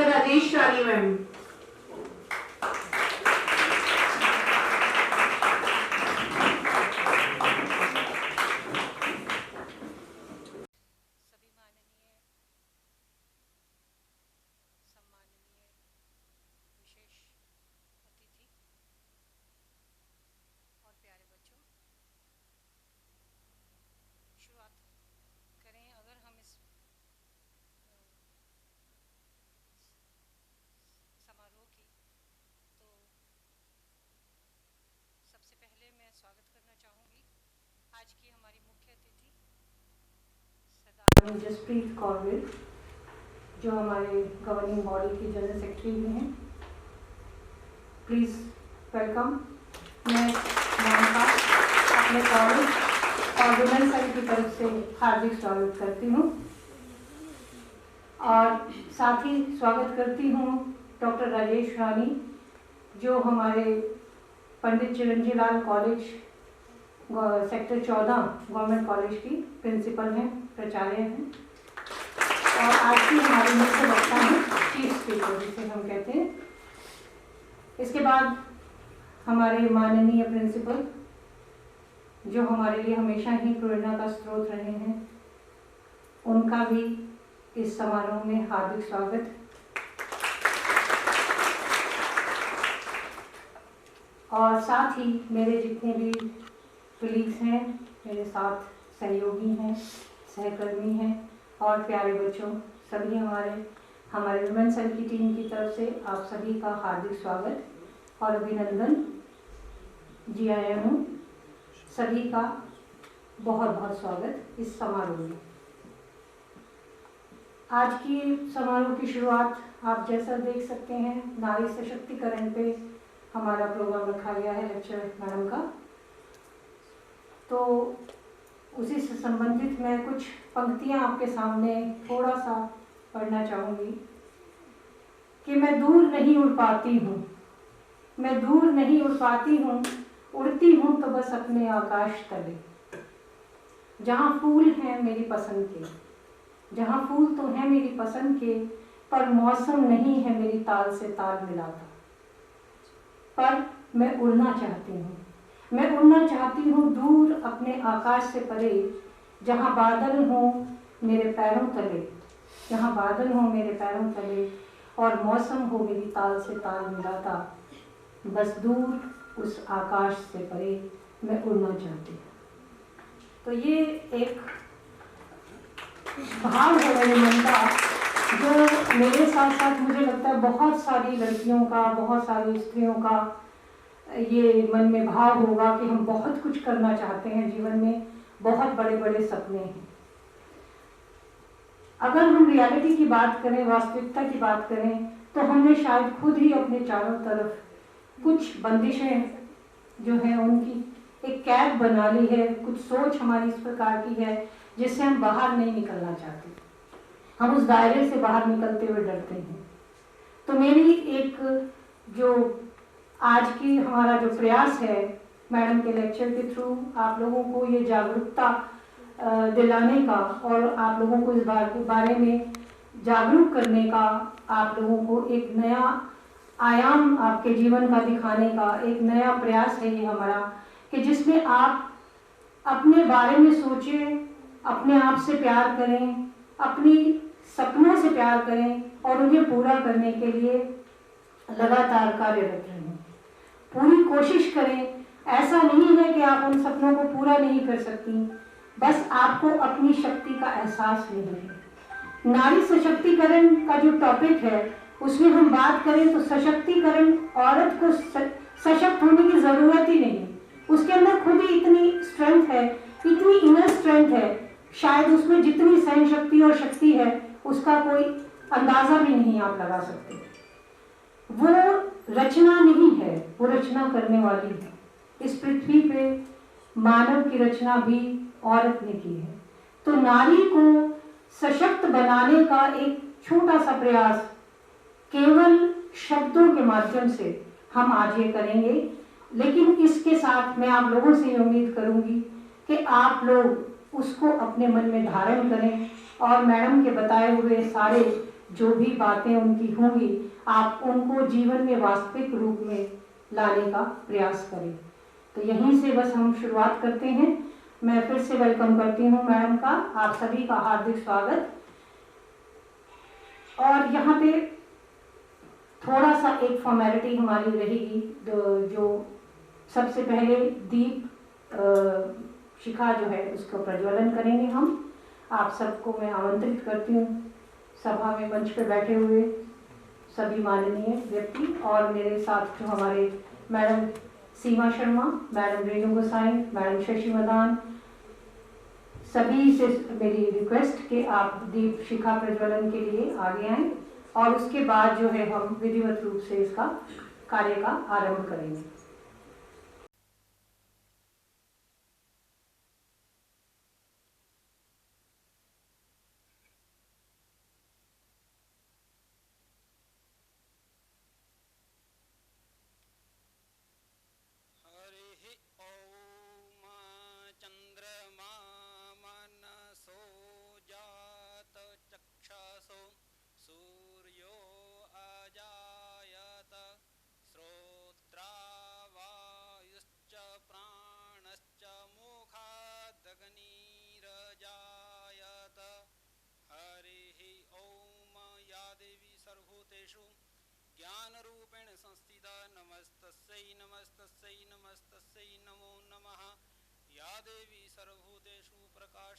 Doctor Rajesh रानी ma'am. Jasprit Kaur, जो हमारे governing body के जनरल सेक्रेटरी भी हैं, प्लीज़ वेलकम। मैं मैम का अपने कॉलेज और वुमेन सेल की तरफ से हार्दिक स्वागत करती हूँ और साथ ही स्वागत करती हूँ डॉक्टर राजेश रानी, जो हमारे पंडित चिरंजीव लाल कॉलेज सेक्टर 14 गवर्नमेंट कॉलेज की प्रिंसिपल हैं, प्राचार्य हैं और आज की हमारी मुख्य वक्ता हैं, चीफ स्पीकर जिसे हम कहते हैं। इसके बाद हमारे माननीय प्रिंसिपल, जो हमारे लिए हमेशा ही प्रेरणा का स्रोत रहे हैं, उनका भी इस समारोह में हार्दिक स्वागत। और साथ ही मेरे जितने भी कलीग्स हैं, मेरे साथ सहयोगी हैं, सहकर्मी हैं और प्यारे बच्चों, सभी हमारे वुमेन सेल की टीम की तरफ से आप सभी का हार्दिक स्वागत और अभिनंदन। GIMO सभी का बहुत बहुत स्वागत इस समारोह में। आज की समारोह की शुरुआत आप जैसा देख सकते हैं, नारी सशक्तिकरण पे हमारा प्रोग्राम रखा गया है लेक्चर मैडम का। तो उसी से संबंधित मैं कुछ पंक्तियां आपके सामने थोड़ा सा पढ़ना चाहूँगी कि मैं दूर नहीं उड़ पाती हूँ, मैं दूर नहीं उड़ पाती हूँ, उड़ती हूँ तो बस अपने आकाश तले। जहाँ फूल हैं मेरी पसंद के, जहाँ फूल तो हैं मेरी पसंद के, पर मौसम नहीं है मेरी ताल से ताल मिलाता। पर मैं उड़ना चाहती हूँ, मैं उड़ना चाहती हूँ दूर अपने आकाश से परे, जहाँ बादल हों मेरे पैरों तले, जहाँ बादल हों मेरे पैरों तले और मौसम हो मेरी ताल से ताल मिलाता। बस दूर उस आकाश से परे मैं उड़ना चाहती हूँ। तो ये एक भाव है मेरे मन का, जो मेरे साथ साथ मुझे लगता है बहुत सारी लड़कियों का, बहुत सारी स्त्रियों का ये मन में भाव होगा कि हम बहुत कुछ करना चाहते हैं जीवन में, बहुत बड़े बड़े सपने हैं। अगर हम रियलिटी की बात करें, वास्तविकता की बात करें, तो हमने शायद खुद ही अपने चारों तरफ कुछ बंदिशें जो हैं उनकी एक कैद बना ली है। कुछ सोच हमारी इस प्रकार की है जिससे हम बाहर नहीं निकलना चाहते, हम उस दायरे से बाहर निकलते हुए डरते हैं। तो मेरी एक जो आज की हमारा जो प्रयास है मैडम के लेक्चर के थ्रू आप लोगों को ये जागरूकता दिलाने का और आप लोगों को इस बारे में जागरूक करने का, आप लोगों को एक नया आयाम आपके जीवन का दिखाने का एक नया प्रयास है ये हमारा, कि जिसमें आप अपने बारे में सोचें, अपने आप से प्यार करें, अपनी सपनों से प्यार करें और उन्हें पूरा करने के लिए लगातार कार्यरत रहें। पूरी कोशिश करें। ऐसा नहीं है कि आप उन सपनों को पूरा नहीं कर सकती, बस आपको अपनी शक्ति का एहसास नहीं है। नारी सशक्तिकरण का जो टॉपिक है उसमें हम बात करें तो सशक्तिकरण, औरत को सशक्त होने की जरूरत ही नहीं, उसके अंदर खुद ही इतनी स्ट्रेंथ है, इतनी इनर स्ट्रेंथ है, शायद उसमें जितनी सहन शक्ति और शक्ति है उसका कोई अंदाजा भी नहीं आप लगा सकते। वो रचना नहीं है, वो रचना करने वाली है। इस पृथ्वी पे मानव की रचना भी औरत ने की है। तो नारी को सशक्त बनाने का एक छोटा सा प्रयास केवल शब्दों के माध्यम से हम आज ये करेंगे, लेकिन इसके साथ मैं आप लोगों से ये उम्मीद करूंगी कि आप लोग उसको अपने मन में धारण करें और मैडम के बताए हुए सारे जो भी बातें उनकी होंगी आप उनको जीवन में वास्तविक रूप में लाने का प्रयास करें। तो यहीं से बस हम शुरुआत करते हैं। मैं फिर से वेलकम करती हूँ मैडम का, आप सभी का हार्दिक स्वागत। और यहाँ पे थोड़ा सा एक फॉर्मेलिटी हमारी रहेगी, जो सबसे पहले दीप शिखा जो है उसको प्रज्वलन करेंगे हम। आप सबको मैं आमंत्रित करती हूँ, सभा में मंच पर बैठे हुए सभी माननीय व्यक्ति और मेरे साथ जो हमारे madam Seema Sharma, madam Renu Gosai, madam Shashi Madan, सभी से मेरी रिक्वेस्ट कि आप दीप शिखा प्रज्वलन के लिए आगे आएं और उसके बाद जो है हम विधिवत रूप से इसका कार्य का आरंभ करेंगे। ज्ञान रूपेण संस्थिता नमस्तस्यै नमस्तस्यै नमस्तस्यै नमो नमः। या देवी सर्वभूतेषु प्रकाश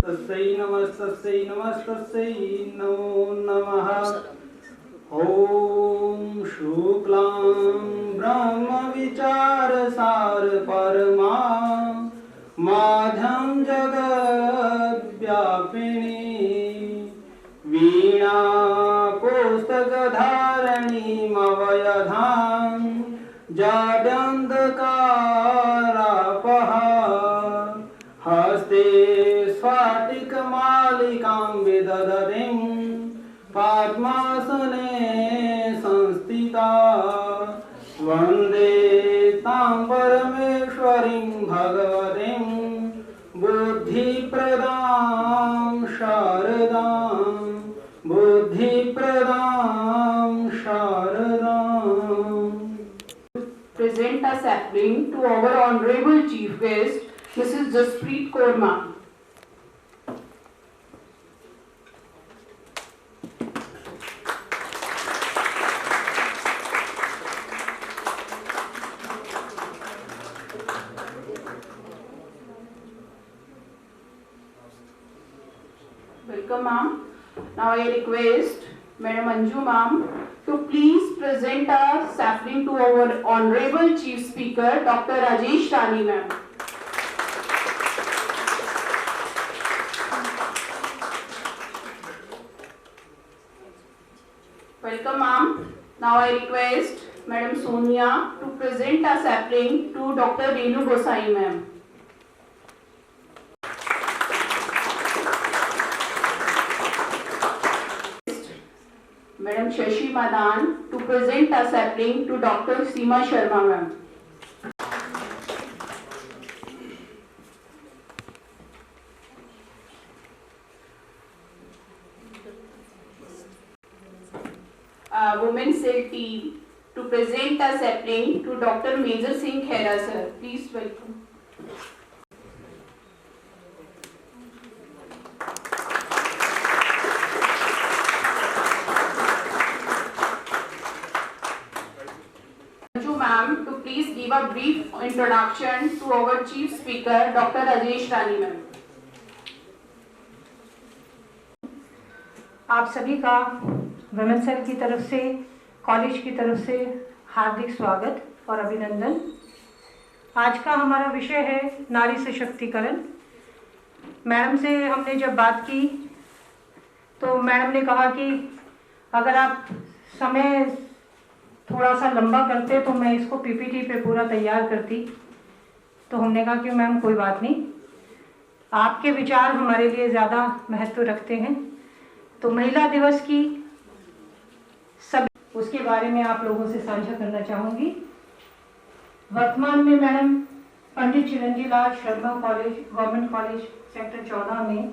तस्यै नमस्तस्यै नमस्तस्यै नमो नमः। ॐ शुक्लां ब्रह्म विचार सार परमा माध्यम जगद् व्यापिनी वीणा पुस्तकधारणीमवयधां जाड्यन्धकारापः हस्ते स्फाटिकमालिकां विदधतीं पद्मासने संस्थिता वन्दे तां परमेश्वरीं भगवतीं बुद्धिप्रदां शारदां बुद्धिप्रदां शारदां। Present a sapling to our honorable chief guest, Mrs. Jaspreet Kaur ma'am. Welcome ma'am. Now I request Madam Anju ma'am to please present a sapling to our honorable chief speaker, Dr. Rajesh Rani ma'am. Welcome ma'am. Now I request Madam Sonia to present a sapling to Dr. Renu Gosai ma'am. Madam Shashi Madan to present a sapling to Dr. Seema Sharma ma'am. Women's Cell team to present a sapling to Dr. Major Singh Khera sir. Please welcome. Ma'am to please give a brief introduction to our chief speaker Dr. Rajesh Rani ma'am. आप सभी का women cell की तरफ से, college की तरफ से हार्दिक स्वागत और अभिनंदन। आज का हमारा विषय है नारी सशक्तिकरण। मैडम से हमने जब बात की तो मैडम ने कहा कि अगर आप समय थोड़ा सा लंबा करते तो मैं इसको पीपीटी पे पूरा तैयार करती। तो हमने कहा कि मैम कोई बात नहीं, आपके विचार हमारे लिए ज़्यादा महत्व रखते हैं। तो महिला दिवस की सब उसके बारे में आप लोगों से साझा करना चाहूँगी। वर्तमान में madam Pandit Chiranji Lal Sharma college, government college sector 14 में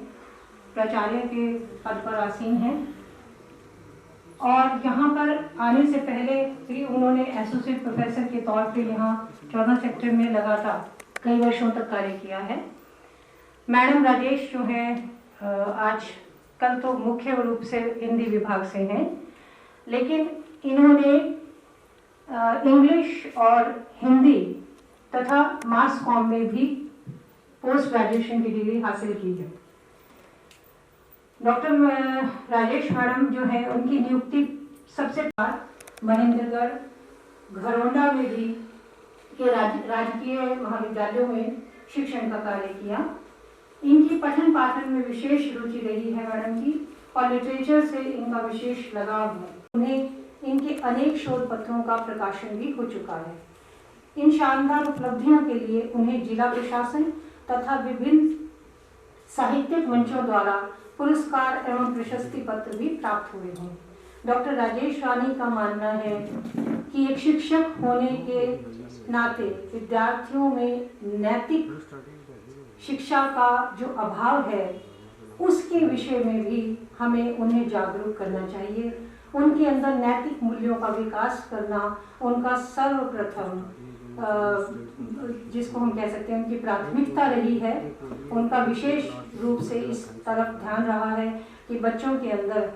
प्राचार्य के पद पर आसीन हैं और यहाँ पर आने से पहले भी उन्होंने एसोसिएट प्रोफेसर के तौर पे यहाँ 14 सेक्टर में लगातार कई वर्षों तक कार्य किया है। मैडम राजेश जो है आज कल तो मुख्य रूप से हिंदी विभाग से हैं, लेकिन इन्होंने इंग्लिश और हिंदी तथा मास कॉम में भी पोस्ट ग्रेजुएशन की डिग्री हासिल की है। डॉक्टर राजेश मैडम जो है उनकी नियुक्ति सबसे बाद महेंद्रगढ़ घरौंडा में भी के राजकीय महाविद्यालयों में शिक्षण का कार्य किया। इनकी पठन पाठन में विशेष रुचि रही है मैडम की और लिटरेचर से इनका विशेष लगाव है। उन्हें इनके अनेक शोध पत्रों का प्रकाशन भी हो चुका है। इन शानदार उपलब्धियों के लिए उन्हें जिला प्रशासन तथा विभिन्न साहित्यिक मंचों द्वारा पुरस्कार एवं प्रशस्ति पत्र भी प्राप्त हुए हैं। डॉक्टर राजेश रानी का मानना है कि एक शिक्षक होने के नाते विद्यार्थियों में नैतिक शिक्षा का जो अभाव है उसके विषय में भी हमें उन्हें जागरूक करना चाहिए। उनके अंदर नैतिक मूल्यों का विकास करना उनका सर्वप्रथम जिसको हम कह सकते हैं उनकी प्राथमिकता रही है। उनका विशेष रूप से इस तरफ ध्यान रहा है कि बच्चों के अंदर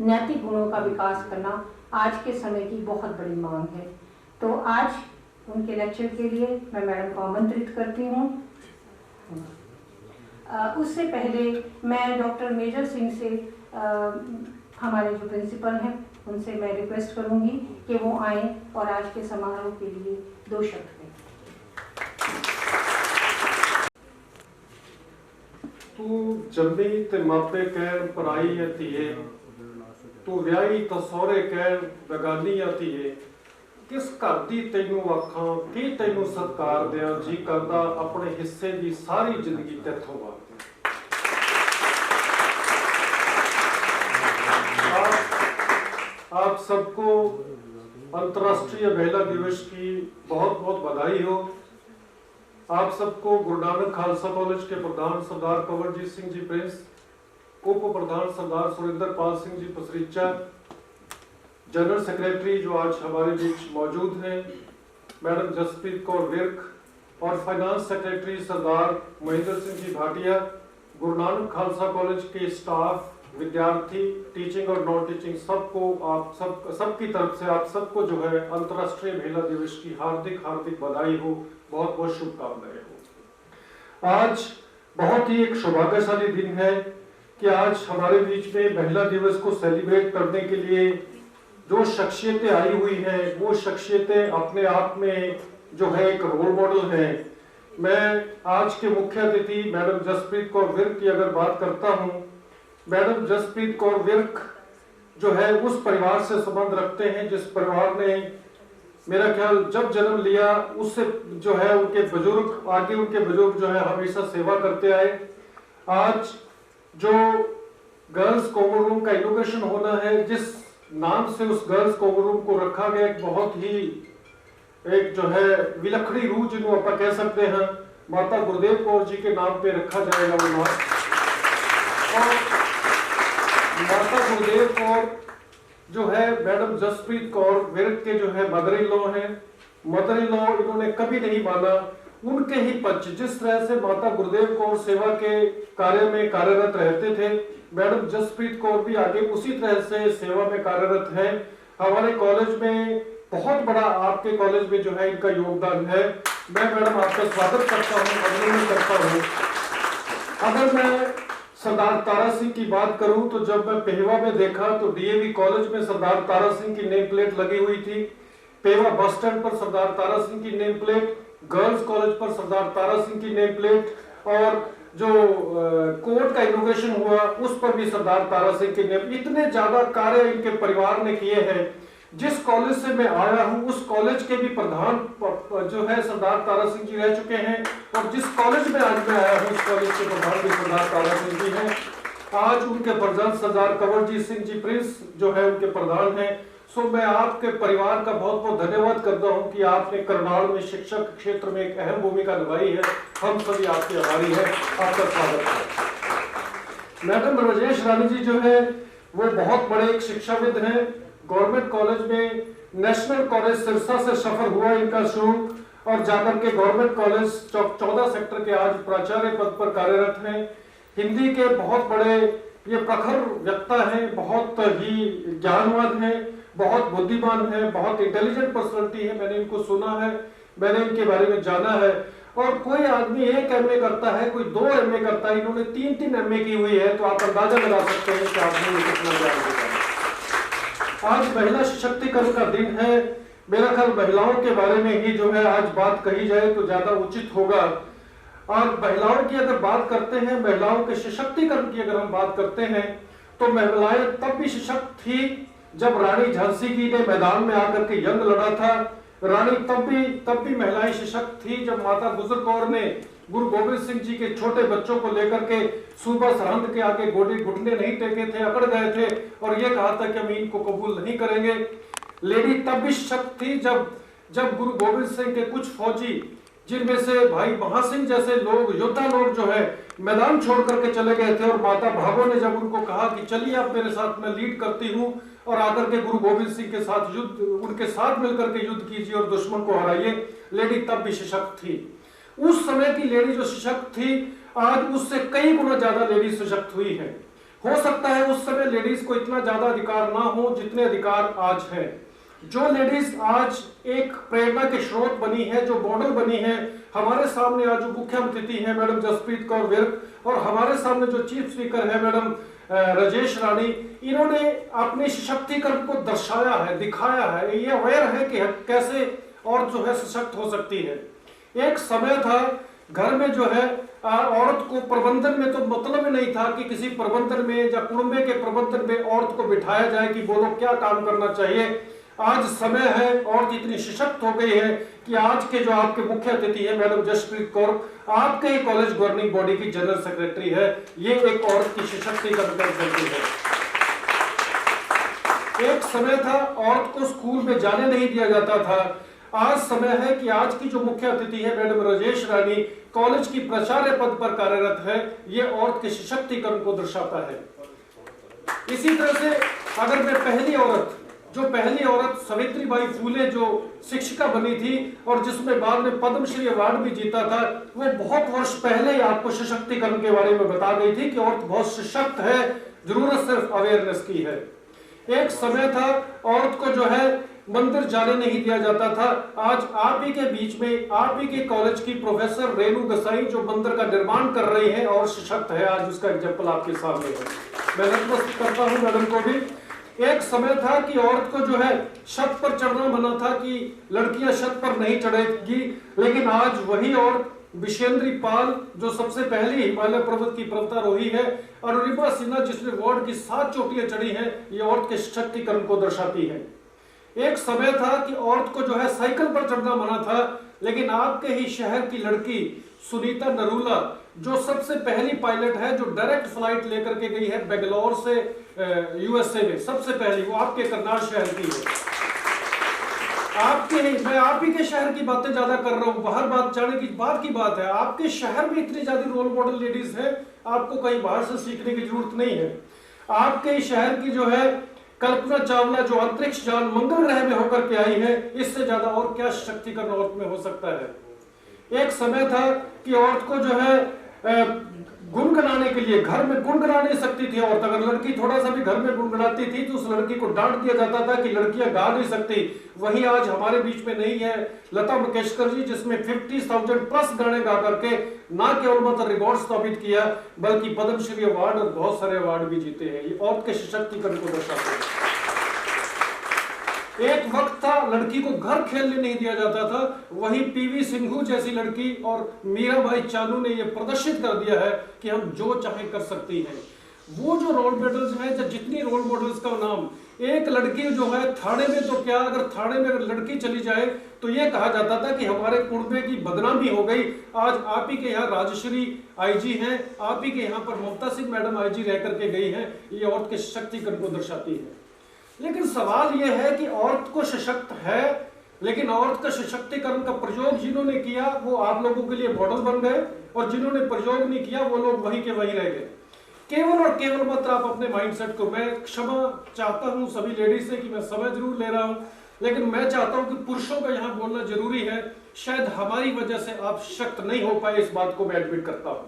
नैतिक गुणों का विकास करना आज के समय की बहुत बड़ी मांग है। तो आज उनके लेक्चर के लिए मैं मैडम को आमंत्रित करती हूँ। उससे पहले मैं डॉक्टर मेजर सिंह से हमारे जो प्रिंसिपल हैं उनसे मैं रिक्वेस्ट करूंगी कि वो आए और आज के समारोह के लिए 2 शब्द कहें। तू जम्मी ते मापे कैर पराई आती है, तू व्याही तो सौरे कैर बगानी आती है। किस घर दी तैनू आखां की तैनू सत्कार दिया जी करदा अपने हिस्से की सारी जिंदगी तैथों वार। आप सबको अंतर्राष्ट्रीय महिला दिवस की बहुत बहुत बधाई हो। आप सबको गुरु नानक खालसा कॉलेज के प्रधान सरदार कंवरजीत सिंह जी प्रिंस, उप प्रधान सरदार सुरेंद्र पाल सिंह जी पसरीचा, जनरल सेक्रेटरी जो आज हमारे बीच मौजूद हैं मैडम जसप्रीत कौर विर्क और फाइनेंस सेक्रेटरी सरदार महेंद्र सिंह जी भाटिया, गुरु नानक खालसा कॉलेज के स्टाफ, विद्यार्थी, टीचिंग और नॉन टीचिंग सबको आप सबकी तरफ से आप सबको जो है अंतर्राष्ट्रीय महिला दिवस की हार्दिक हार्दिक बधाई हो, बहुत बहुत शुभकामनाएं हो। आज बहुत ही एक सौभाग्यशाली दिन है कि आज हमारे बीच में महिला दिवस को सेलिब्रेट करने के लिए जो शख्सियतें आई हुई हैं वो शख्सियतें अपने आप में जो है एक रोल मॉडल है। मैं आज के मुख्य अतिथि मैडम जसप्रीत कौर विर्क की अगर बात करता हूं, मैडम जसप्रीत कौर विर्क जो है उस परिवार से संबंध रखते हैं जिस परिवार ने मेरा ख्याल जब जन्म लिया उससे जो है उनके बुजुर्ग जो है हमेशा सेवा करते आए। आज जो गर्ल्स कॉमन रूम का इनोवेशन होना है, जिस नाम से उस गर्ल्स कॉमन रूम को रखा गया, एक बहुत ही एक जो है विलखणी रूह जिन्हों आप कह सकते हैं माता गुरुदेव कौर जी के नाम पे रखा जाएगा वो नाम। और माता गुरुदेव कौर जो है मैडम जसप्रीत कौर विर्क के जो है मदर इन लॉ है। मदर इन लॉ इन्होंने कभी नहीं माना, उनके ही पक्ष जिस तरह से माता गुरुदेव कौर सेवा के कार्य में कार्यरत रहते थे, मैडम जसप्रीत कौर भी आगे उसी तरह से सेवा में कार्यरत है। हमारे कॉलेज में बहुत बड़ा आपके कॉलेज में जो है इनका योगदान है। मैं मैडम आपका स्वागत करता हूँ, अभिनंदन करता हूँ। अगर मैं सरदार तारा सिंह की बात करूं तो जब मैं पेहवा में देखा तो डीएवी कॉलेज में सरदार तारा सिंह की नेम प्लेट लगी हुई थी। पेहवा बस स्टैंड पर सरदार तारा सिंह की नेम प्लेट, गर्ल्स कॉलेज पर सरदार तारा सिंह की नेम प्लेट, और जो कोर्ट का इनोवेशन हुआ उस पर भी सरदार तारा सिंह की नेम। इतने ज्यादा कार्य इनके परिवार ने किए हैं। जिस कॉलेज से मैं आया हूं उस कॉलेज के भी प्रधान जो है सरदार तारा सिंह जी रह चुके हैं, और जिस कॉलेज में आज मैं आया हूं उस कॉलेज के प्रधान भी सरदार तारा सिंह जी हैं। आज उनके प्रधान सरदार कंवरजीत सिंह जी प्रिंस जो है उनके प्रधान हैं। सो मैं आपके परिवार का बहुत बहुत धन्यवाद करता हूं कि आपने करनाल में शिक्षक क्षेत्र में एक अहम भूमिका निभाई है। हम सभी आपके आभारी हैं। आपका स्वागत है। मैडम राजेश रानी जी जो है वो बहुत बड़े एक शिक्षाविद हैं। गवर्नमेंट कॉलेज में नेशनल कॉलेज सिरसा से सफर हुआ इनका शुरू, और जाकर के गवर्नमेंट कॉलेज 14 सेक्टर के आज प्राचार्य पद पर कार्यरत हैं। हिंदी के बहुत बड़े ये प्रखर वक्ता हैं, बहुत ही ज्ञानवान हैं, बहुत बुद्धिमान हैं, बहुत इंटेलिजेंट पर्सनालिटी है। मैंने इनको सुना है, मैंने इनके बारे में जाना है। और कोई आदमी एक एमए करता है, कोई 2 एमए करता है, इन्होंने 3-3 एमए की हुई है, तो आप अंदाजा लगा सकते हैं कि आदमी में कितना ज्ञान होता है। आज महिला सशक्तिकरण का दिन है। मेरा ख्याल महिलाओं के बारे में ही जो है आज बात कही जाए तो ज्यादा उचित होगा। और महिलाओं की अगर बात करते हैं, महिलाओं के सशक्तिकरण की अगर हम बात करते हैं, तो महिलाएं तब भी सशक्त थी जब रानी झांसी की ने मैदान में आकर के जंग लड़ा था। रानी तब भी महिलाएं सशक्त थी जब माता गुजर कौर ने गुरु गोबिंद सिंह जी के छोटे बच्चों को लेकर के सूबा सरहंद के आगे घुटने नहीं टेके थे, अकड़ गए थे और ये कहा था कि हम इनको कबूल नहीं करेंगे। लेडी तब भी सशक्त थी जब गुरु गोबिंद सिंह के कुछ फौजी, जिनमें से भाई महासिंह जैसे लोग, योद्धा लोग जो है मैदान छोड़ करके चले गए थे, और माता भागो ने जब उनको कहा कि चलिए आप मेरे साथ, मैं लीड करती हूँ और आकर के गुरु गोबिंद सिंह के साथ उनके साथ मिलकर के युद्ध कीजिए और दुश्मन को हराइए, लेडी तब भी सशक्त थी। उस समय की लेडी जो सशक्त थी, आज उससे कई गुना ज्यादा लेडी सशक्त हुई है। हो सकता है उस समय लेडीज को इतना ज्यादा अधिकार ना हो जितने अधिकार आज है। जो लेडीज आज एक प्रेरणा के स्रोत बनी है, जो मॉडल बनी है, हमारे सामने आज जो मुख्य अतिथि है मैडम जसप्रीत कौर विर्क, और हमारे सामने जो चीफ स्पीकर है मैडम राजेश रानी, इन्होंने अपने सशक्तिकरण को दर्शाया है, दिखाया है, ये अवेयर है कि कैसे और जो है सशक्त हो सकती है। एक समय था घर में जो है औरत को प्रबंधन में तो मतलब ही नहीं था कि किसी प्रबंधन में या कुंबे के प्रबंधन में औरत को बिठाया जाए कि बोलो क्या काम करना चाहिए। आज समय है, औरत इतनी सशक्त हो गई है कि आज के जो आपके मुख्य अतिथि है मैडम जसप्रीत कौर, आपके ही कॉलेज गवर्निंग बॉडी की जनरल सेक्रेटरी है। ये एक औरत की सशक्तिकरण कर सकती है। एक समय था औरत को स्कूल में जाने नहीं दिया जाता था। आज समय है कि आज की जो मुख्य अतिथि है मैडम राजेश रानी, कॉलेज की प्राचार्य पद पर कार्यरत है। ये औरत के सशक्तिकरण को दर्शाता है। इसी तरह से अगर मैं पहली औरत सावित्रीबाई फूले जो शिक्षिका बनी थी और जिसमें बाद में पद्मश्री अवार्ड भी जीता था, वो बहुत वर्ष पहले ही आपको सशक्तिकरण के बारे में बता गई थी कि औरत बहुत सशक्त है, जरूरत सिर्फ अवेयरनेस की है। एक समय था औरत को जो है मंदिर जाने नहीं दिया जाता था। आज आप ही के बीच में, आप ही के कॉलेज की प्रोफेसर रेणु गसाई जो मंदिर का निर्माण कर रही है और सशक्त है, आज उसका एग्जाम्पल आपके सामने है। मैं नतमस्तक करता हूं मैडम को भी। एक समय था कि औरत को जो है छत पर चढ़ना मना था कि लड़कियां छत पर नहीं चढ़ेगी, लेकिन आज वही औरत विशेंद्री पाल जो सबसे पहली हिमालय पर्वत की पर्वतारोही है, और अरुणिमा सिन्हा जिसने वर्ल्ड की 7 चोटियां चढ़ी हैं, ये औरत के सशक्तिकरण को दर्शाती है। एक समय था कि औरत को जो है साइकिल पर चढ़ना मना था, लेकिन आपके ही शहर की लड़की सुनीता नरूला जो सबसे पहली पायलट है, जो डायरेक्ट फ्लाइट लेकर के गई है बेंगलोर से यूएसए में, सबसे पहली, वो आपके करनाल शहर की है। मैं आप ही के शहर की बातें ज्यादा कर रहा हूँ, बाहर बात जाने की बात है। आपके शहर में इतनी ज्यादा रोल मॉडल लेडीज है, आपको कहीं बाहर से सीखने की जरूरत नहीं है। आपके शहर की जो है कल्पना चावला जो अंतरिक्ष यान मंगल ग्रह में होकर के आई है, इससे ज्यादा और क्या शक्तिकरण औरत में हो सकता है। एक समय था कि औरत को जो है गुनगुनाने के लिए घर में गुनगुना नहीं सकती थी औरत। अगर लड़की थोड़ा सा भी घर में गुनगुनाती थी तो उस लड़की को डांट दिया जाता था कि लड़कियां गा नहीं सकती। वही आज हमारे बीच में नहीं है लता मंगेशकर जी, जिसमें 50,000 प्लस गाने गा करके ना केवल मतलब रिकॉर्ड स्थापित किया, बल्कि पद्मश्री अवार्ड और बहुत सारे अवार्ड भी जीते हैं। ये औरत के सशक्तिकरण को दर्शाते हैं। एक वक्त था लड़की को घर खेलने नहीं दिया जाता था, वही पीवी सिंधु जैसी लड़की और मीराबाई चानू ने यह प्रदर्शित कर दिया है कि हम जो चाहे कर सकती हैं। वो जो रोल मॉडल्स हैं, जब जितनी रोल मॉडल्स का नाम, एक लड़की जो है थाने में, तो क्या अगर थाने में अगर लड़की चली जाए तो ये कहा जाता था कि हमारे कुनबे की बदनामी हो गई। आज आप ही के यहाँ राजश्री आईजी हैं, आप ही के यहाँ पर ममता सिंह मैडम आईजी रह करके गई हैं। ये औरत के सशक्तिकरण को दर्शाती है। लेकिन सवाल यह है कि औरत को सशक्त है, लेकिन औरत का सशक्तिकरण का प्रयोग जिन्होंने किया वो आप लोगों के लिए मॉडल बन गए, और जिन्होंने प्रयोग नहीं किया वो लोग वहीं के वहीं रह गए। केवल और केवल मात्र आप अपने माइंडसेट को, मैं क्षमा चाहता हूं सभी लेडीज से कि मैं समय जरूर ले रहा हूं, लेकिन मैं चाहता हूं कि पुरुषों का यहां बोलना जरूरी है। शायद हमारी वजह से आप शक्त नहीं हो पाए, इस बात को मैं एडमिट करता हूं,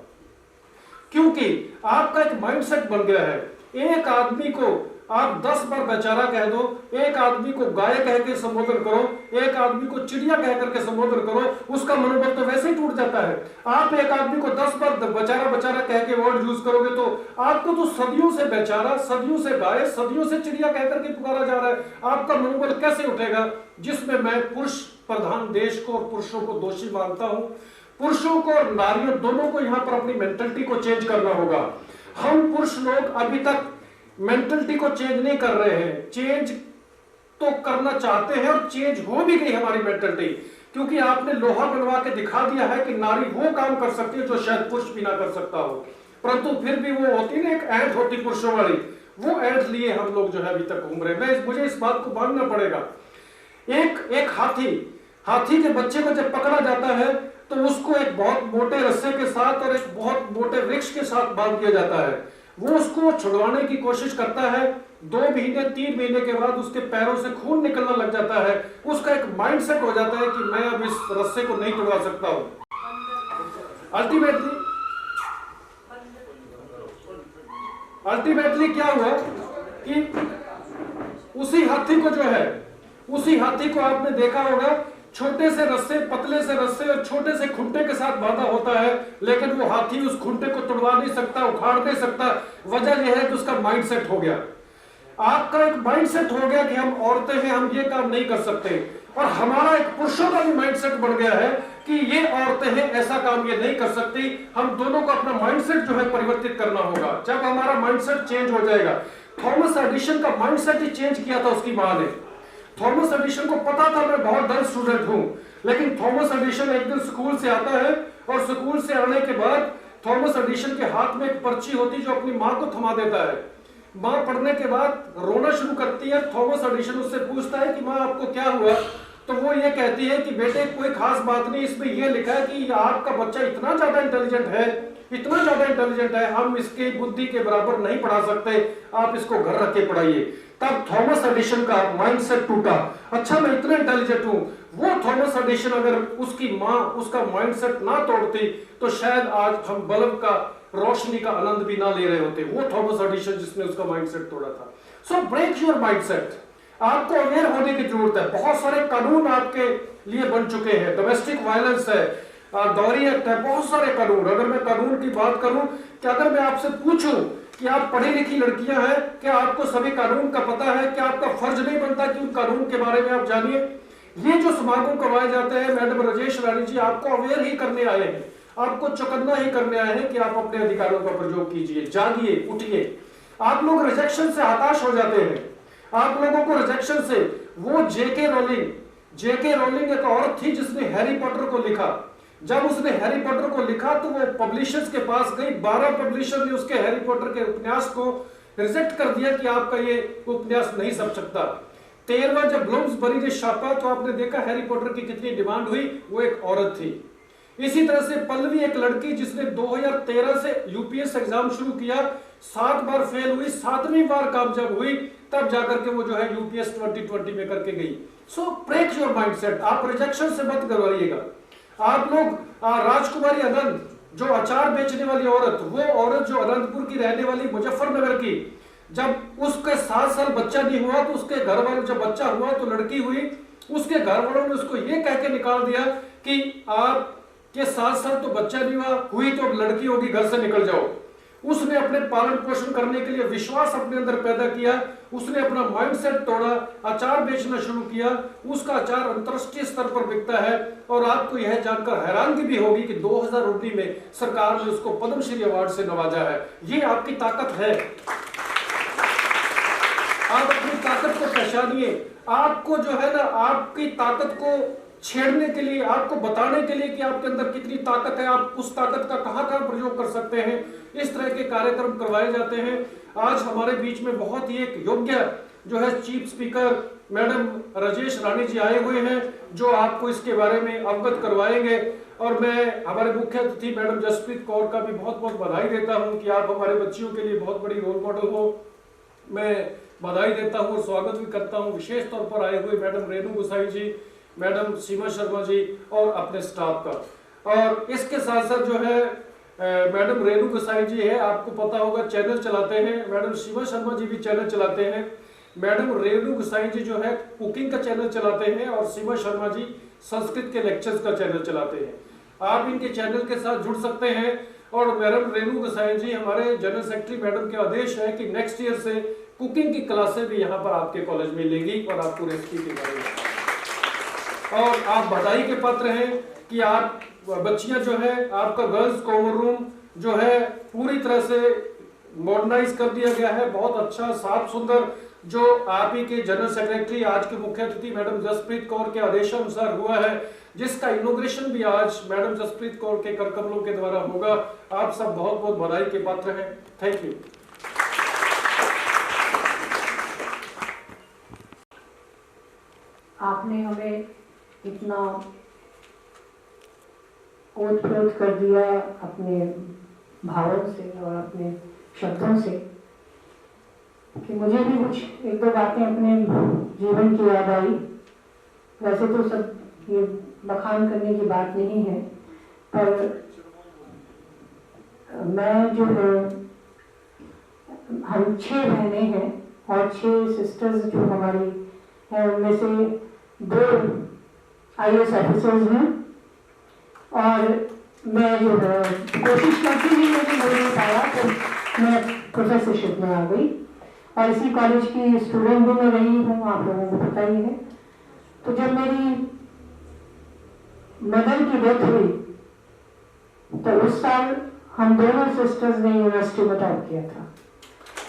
क्योंकि आपका एक माइंडसेट बन गया है। एक आदमी को आप 10 बार बेचारा कह दो, एक आदमी को गाय कह के संबोधन करो, एक आदमी को चिड़िया कह करके संबोधन करो, उसका मनोबल तो वैसे ही टूट जाता है। आप एक आदमी को 10 बार बेचारा बेचारा कह के वर्ड यूज करोगे तो आपको तो सदियों से बेचारा, सदियों से गाय, सदियों से चिड़िया कह करके पुकारा जा रहा है। आपका मनोबल कैसे उठेगा? जिसमें मैं पुरुष प्रधान देश को और पुरुषों को दोषी मानता हूं। पुरुषों को और नारियों दोनों को यहां पर अपनी मेंटलिटी को चेंज करना होगा। हम पुरुष लोग अभी तक मेंटलिटी को चेंज नहीं कर रहे हैं। चेंज तो करना चाहते हैं और चेंज हो भी गई हमारी मेंटलिटी, क्योंकि आपने लोहा बनवा के दिखा दिया है कि नारी वो काम कर सकती है जो शायद पुरुष भी ना कर सकता हो। परंतु फिर भी वो होती ना, एक ऐंठ होती पुरुषों वाली, वो ऐंठ लिए हम लोग जो है अभी तक घूम रहे। मुझे इस बात को मानना पड़ेगा। एक हाथी के बच्चे को जब पकड़ा जाता है तो उसको एक बहुत मोटे रस्से के साथ और एक बहुत मोटे वृक्ष के साथ बांध दिया जाता है। वो उसको छुड़वाने की कोशिश करता है। 2 महीने 3 महीने के बाद उसके पैरों से खून निकलना लग जाता है। उसका एक माइंडसेट हो जाता है कि मैं अब इस रस्से को नहीं तोड़वा सकता हूं। अल्टीमेटली क्या हुआ कि उसी हाथी को आपने देखा होगा, छोटे से रस्से, पतले से रस्से और छोटे से खुंटे के साथ बांधा होता है, लेकिन वो हाथी उस खुंटे को तोड़वा नहीं सकता, उखाड़ नहीं सकता। वजह यह है कि उसका माइंडसेट हो गया। आपका एक माइंडसेट हो गया कि हम औरतें हैं, हम ये काम नहीं कर सकते। और हमारा एक पुरुषों का भी माइंडसेट बन गया है कि ये औरतें हैं, ऐसा काम ये नहीं कर सकती। हम दोनों को अपना माइंडसेट जो है परिवर्तित करना होगा। जब हमारा माइंडसेट चेंज हो जाएगा, थॉमस एडिसन का माइंडसेट ही चेंज किया था उसकी मां ने। थॉमस एडिसन को पता था मैं बहुत डल स्टूडेंट हूं, लेकिन थॉमस एडिसन एक दिन स्कूल से आता है और स्कूल से आने के बाद थॉमस एडिसन के हाथ में एक पर्ची होती जो अपनी मां को थमा देता है। मां पढ़ने के बाद रोना शुरू करती है। थॉमस एडिसन उससे पूछता है कि मां आपको क्या हुआ? तो वो ये कहती है कि बेटे कोई खास बात नहीं, इसमें ये लिखा है कि आपका बच्चा इतना ज्यादा इंटेलिजेंट है, इतना ज्यादा इंटेलिजेंट है, हम इसके बुद्धि के बराबर नहीं पढ़ा सकते, आप इसको घर रख के पढ़ाइए। तब थॉमस एडिसन का माइंडसेट टूटा। अच्छा मैं इतना इंटेलिजेंट हूं। वो थॉमस एडिसन अगर उसकी मां उसका माइंडसेट ना तोड़ती तो शायद आज हम बल्ब का रोशनी का आनंद भी ना ले रहे होते। वो थॉमस एडिसन जिसने उसका माइंडसेट तोड़ा था। So break your mindset. आपको अवेयर होने की जरूरत है। बहुत सारे कानून आपके लिए बन चुके हैं। डोमेस्टिक वायलेंस है, दौरी एक्ट है, बहुत सारे कानून। अगर मैं कानून की बात करूं कि अगर मैं आपसे पूछूं कि आप पढ़ी लिखी लड़कियां हैं, क्या आपको सभी कानून का पता है? क्या आपका फर्ज नहीं बनता कि उन कानून के बारे में आप जानिए? ये जो समागम करवाए जाते हैं, मैडम राजेश रानी जी आपको अवेयर ही करने आए हैं, आपको चौकन्ना ही करने आए हैं कि आप अपने अधिकारों का प्रयोग कीजिए, जागिए, उठिए। आप लोग रिजेक्शन से हताश हो जाते हैं। आप लोगों को रिजेक्शन से, वो जेके रोलिंग एक औरत थी जिसने हैरी पॉटर को लिखा। जब उसने हैरी पॉटर को लिखा तो वो पब्लिशर्स के पास गई। 12 पब्लिशर ने उसके हैरी पॉटर के उपन्यास को रिजेक्ट कर दिया कि आपका ये उपन्यास नहीं छप सकता। 13वां जब ब्लूम्सबरी ने छापा तो आपने देखा हैरी पॉटर की कितनी डिमांड हुई। वो एक औरत थी। इसी तरह से पल्लवी एक लड़की जिसने 2013 से यूपीएस एग्जाम शुरू किया, 7 बार फेल हुई, 7वीं बार कामयाब हुई, तब जाकर के वो जो है यूपीएस 2020 में करके गई। So break your mindset. आप रिजेक्शन से मत करवाइएगा। आप लोग राजकुमारी अनंत जो अचार बेचने वाली औरत, वो औरत जो अनंतपुर की रहने वाली, मुजफ्फरनगर की, जब उसके 7 साल बच्चा नहीं हुआ तो उसके घर वालों, जब बच्चा हुआ तो लड़की हुई, उसके घर वालों ने उसको ये कह के निकाल दिया कि आपके 7 साल तो बच्चा नहीं हुई तो अब लड़की होगी, घर से निकल जाओ। उसने अपने पालन पोषण करने के लिए विश्वास अपने अंदर पैदा किया। उसने अपना माइंडसेट तोड़ा, अचार बेचना शुरू किया। उसका अचार अंतरराष्ट्रीय स्तर पर बिकता है। और आपको यह जानकर हैरानगी भी होगी कि 2019 में सरकार ने उसको पद्मश्री अवार्ड से नवाजा है। ये आपकी ताकत है। आप अपनी ताकत को पहचानिए। आपको जो है ना, आपकी ताकत को छेड़ने के लिए, आपको बताने के लिए कि आपके अंदर कितनी ताकत है, आप उस ताकत का कहां प्रयोग कर सकते हैं, इस तरह के कार्यक्रम करवाए जाते हैं। आज हमारे बीच में बहुत ही एक योग्य जो है चीफ स्पीकर मैडम राजेश रानी जी आए हुए हैं, जो आपको इसके बारे में अवगत करवाएंगे। और मैं हमारे मुख्य अतिथि मैडम जसप्रीत कौर का भी बहुत बहुत बधाई देता हूं कि आप हमारे बच्चियों के लिए बहुत बड़ी रोल मॉडल हो। मैं बधाई देता हूं और स्वागत भी करता हूं विशेष तौर पर आए हुए मैडम रेणु गोसाई जी, मैडम सीमा शर्मा जी और अपने स्टाफ का। और इसके साथ साथ जो है मैडम रेणु गोसाई जी है, आपको पता होगा चैनल चलाते हैं, मैडम सीमा शर्मा जी भी चैनल चलाते हैं, मैडम रेणु गोसाई जी जो है कुकिंग का चैनल चलाते हैं और सीमा शर्मा जी संस्कृत के लेक्चर्स का चैनल चलाते हैं। आप इनके चैनल के साथ जुड़ सकते हैं। और मैडम रेणु गोसाई जी हमारे जनरल सेक्रेटरी मैडम के आदेश है कि नेक्स्ट ईयर से कुकिंग की क्लासें भी यहाँ पर आपके कॉलेज में लेंगी और आपको रेसिपी के बारे में। और आप बधाई के पात्र हैं कि आप बच्चियां जो है, आपका गर्ल्स कॉमन रूम जो है पूरी तरह से मॉडर्नाइज कर दिया गया है, बहुत अच्छा साफ सुंदर, जो आप ही के जनरल सेक्रेटरी आज के मुख्य अतिथि मैडम जसप्रीत कौर के आदेशानुसार हुआ है, जिसका इनॉग्रेशन भी आज मैडम जसप्रीत कौर के कर कमलों के द्वारा होगा। आप सब बहुत बहुत बधाई के पात्र हैं। Thank you. आपने हमें इतना ओत-प्रोत कर दिया अपने भावों से और अपने शब्दों से कि मुझे भी कुछ एक दो बातें अपने जीवन की याद आई। वैसे तो सब ये बखान करने की बात नहीं है, पर मैं जो है, हम 6 बहनें हैं और 6 सिस्टर्स जो हमारी हैं, उनमें से 2 IAS ऑफिसर्स हैं और मैं जो है कोशिश करती थी लेकिन हो नहीं पाया, तो मैं प्रोफेसरशिप में आ गई और इसी कॉलेज की स्टूडेंट भी मैं रही हूँ, आप लोगों को पता ही है। तो जब मेरी मदर की डेथ हुई तो उस साल हम दोनों सिस्टर्स ने यूनिवर्सिटी में टॉप किया था।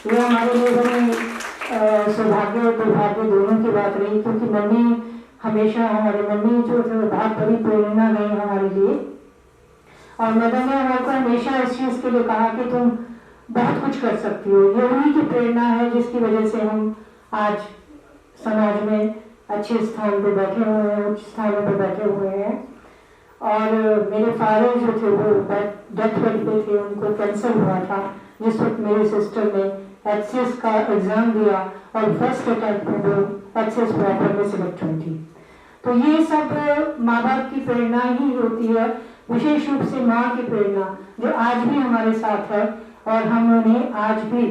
ये हमारे लिए बड़ी सौभाग्य और दुर्भाग्य दोनों की बात रही, क्योंकि मम्मी हमेशा, हमारी मम्मी जो थे बहुत बड़ी प्रेरणा रही हमारे लिए। और मदर ने हमारे को हमेशा इस चीज़ के लिए कहा कि तुम बहुत कुछ कर सकती हो। ये उन्हीं की प्रेरणा है जिसकी वजह से हम आज समाज में अच्छे स्थान पे बैठे हुए हैं, उच्च स्थानों पे बैठे हुए हैं। और मेरे फादर जो थे वो डेथ बेड पे थे, उनको कैंसर हुआ था जिस वक्त मेरी सिस्टर ने HCS का एग्जाम दिया और फर्स्ट अटेम्प्ट में वो HCS प्रॉपर में सिलेक्ट हुई थी। तो ये सब माँ बाप की प्रेरणा ही होती है, विशेष रूप से माँ की प्रेरणा जो आज भी हमारे साथ है और हम उन्हें आज भी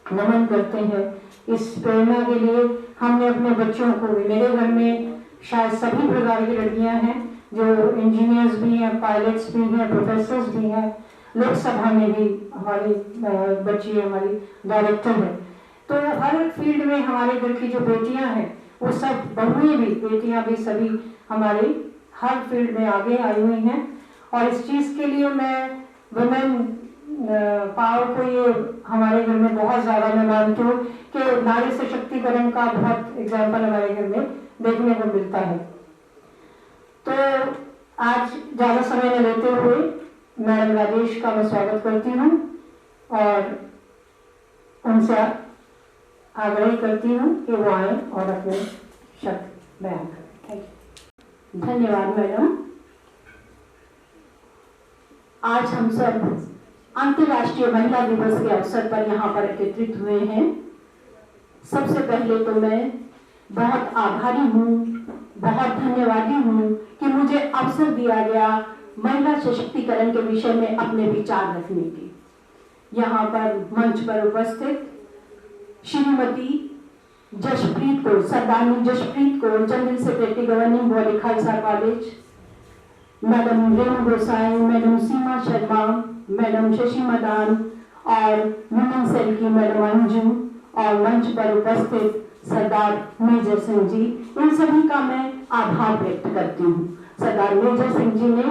नमन करते हैं। इस प्रेरणा के लिए हमने अपने बच्चों को भी, मेरे घर में शायद सभी प्रकार की लड़कियां हैं जो इंजीनियर्स भी हैं, पायलट्स भी हैं, प्रोफेसर्स भी हैं, लोकसभा में भी हमारी बच्ची हमारी डायरेक्टर है। तो हर फील्ड में हमारे घर की जो बेटियां हैं वो सब, बहुएं भी, बेटियां भी, सभी हमारे हर फील्ड में आगे आई हुई हैं। और इस चीज़ के लिए मैं वुमेन पावर को ये हमारे घर में बहुत ज़्यादा मैं मानती हूँ कि नारी सशक्तिकरण का बहुत एग्जाम्पल हमारे घर में देखने को मिलता है। तो आज ज़्यादा समय न लेते हुए मैडम राजेश का मैं स्वागत करती हूँ और उनसे आग्रह करती हूँ कि वो आए और अपने शब्द बयान करें। Thank you. धन्यवाद मैडम। आज हम सब अंतर्राष्ट्रीय महिला दिवस के अवसर पर यहाँ पर एकत्रित हुए हैं। सबसे पहले तो मैं बहुत आभारी हूँ, बहुत धन्यवादी हूँ कि मुझे अवसर दिया गया महिला सशक्तिकरण के विषय में अपने विचार रखने की। यहाँ पर मंच पर उपस्थित Shrimati Jaspreet Kaur, Sardarni Jaspreet Kaur, general secretary governing body Khalsa college, madam Renu Gosai, madam Seema Sharma, madam Shashi Madan और वुमेन सेल की मैडम अंजू और मंच पर उपस्थित सरदार मेजर सिंह जी, इन सभी का मैं आभार व्यक्त करती हूँ। सरदार मेजर सिंह जी ने,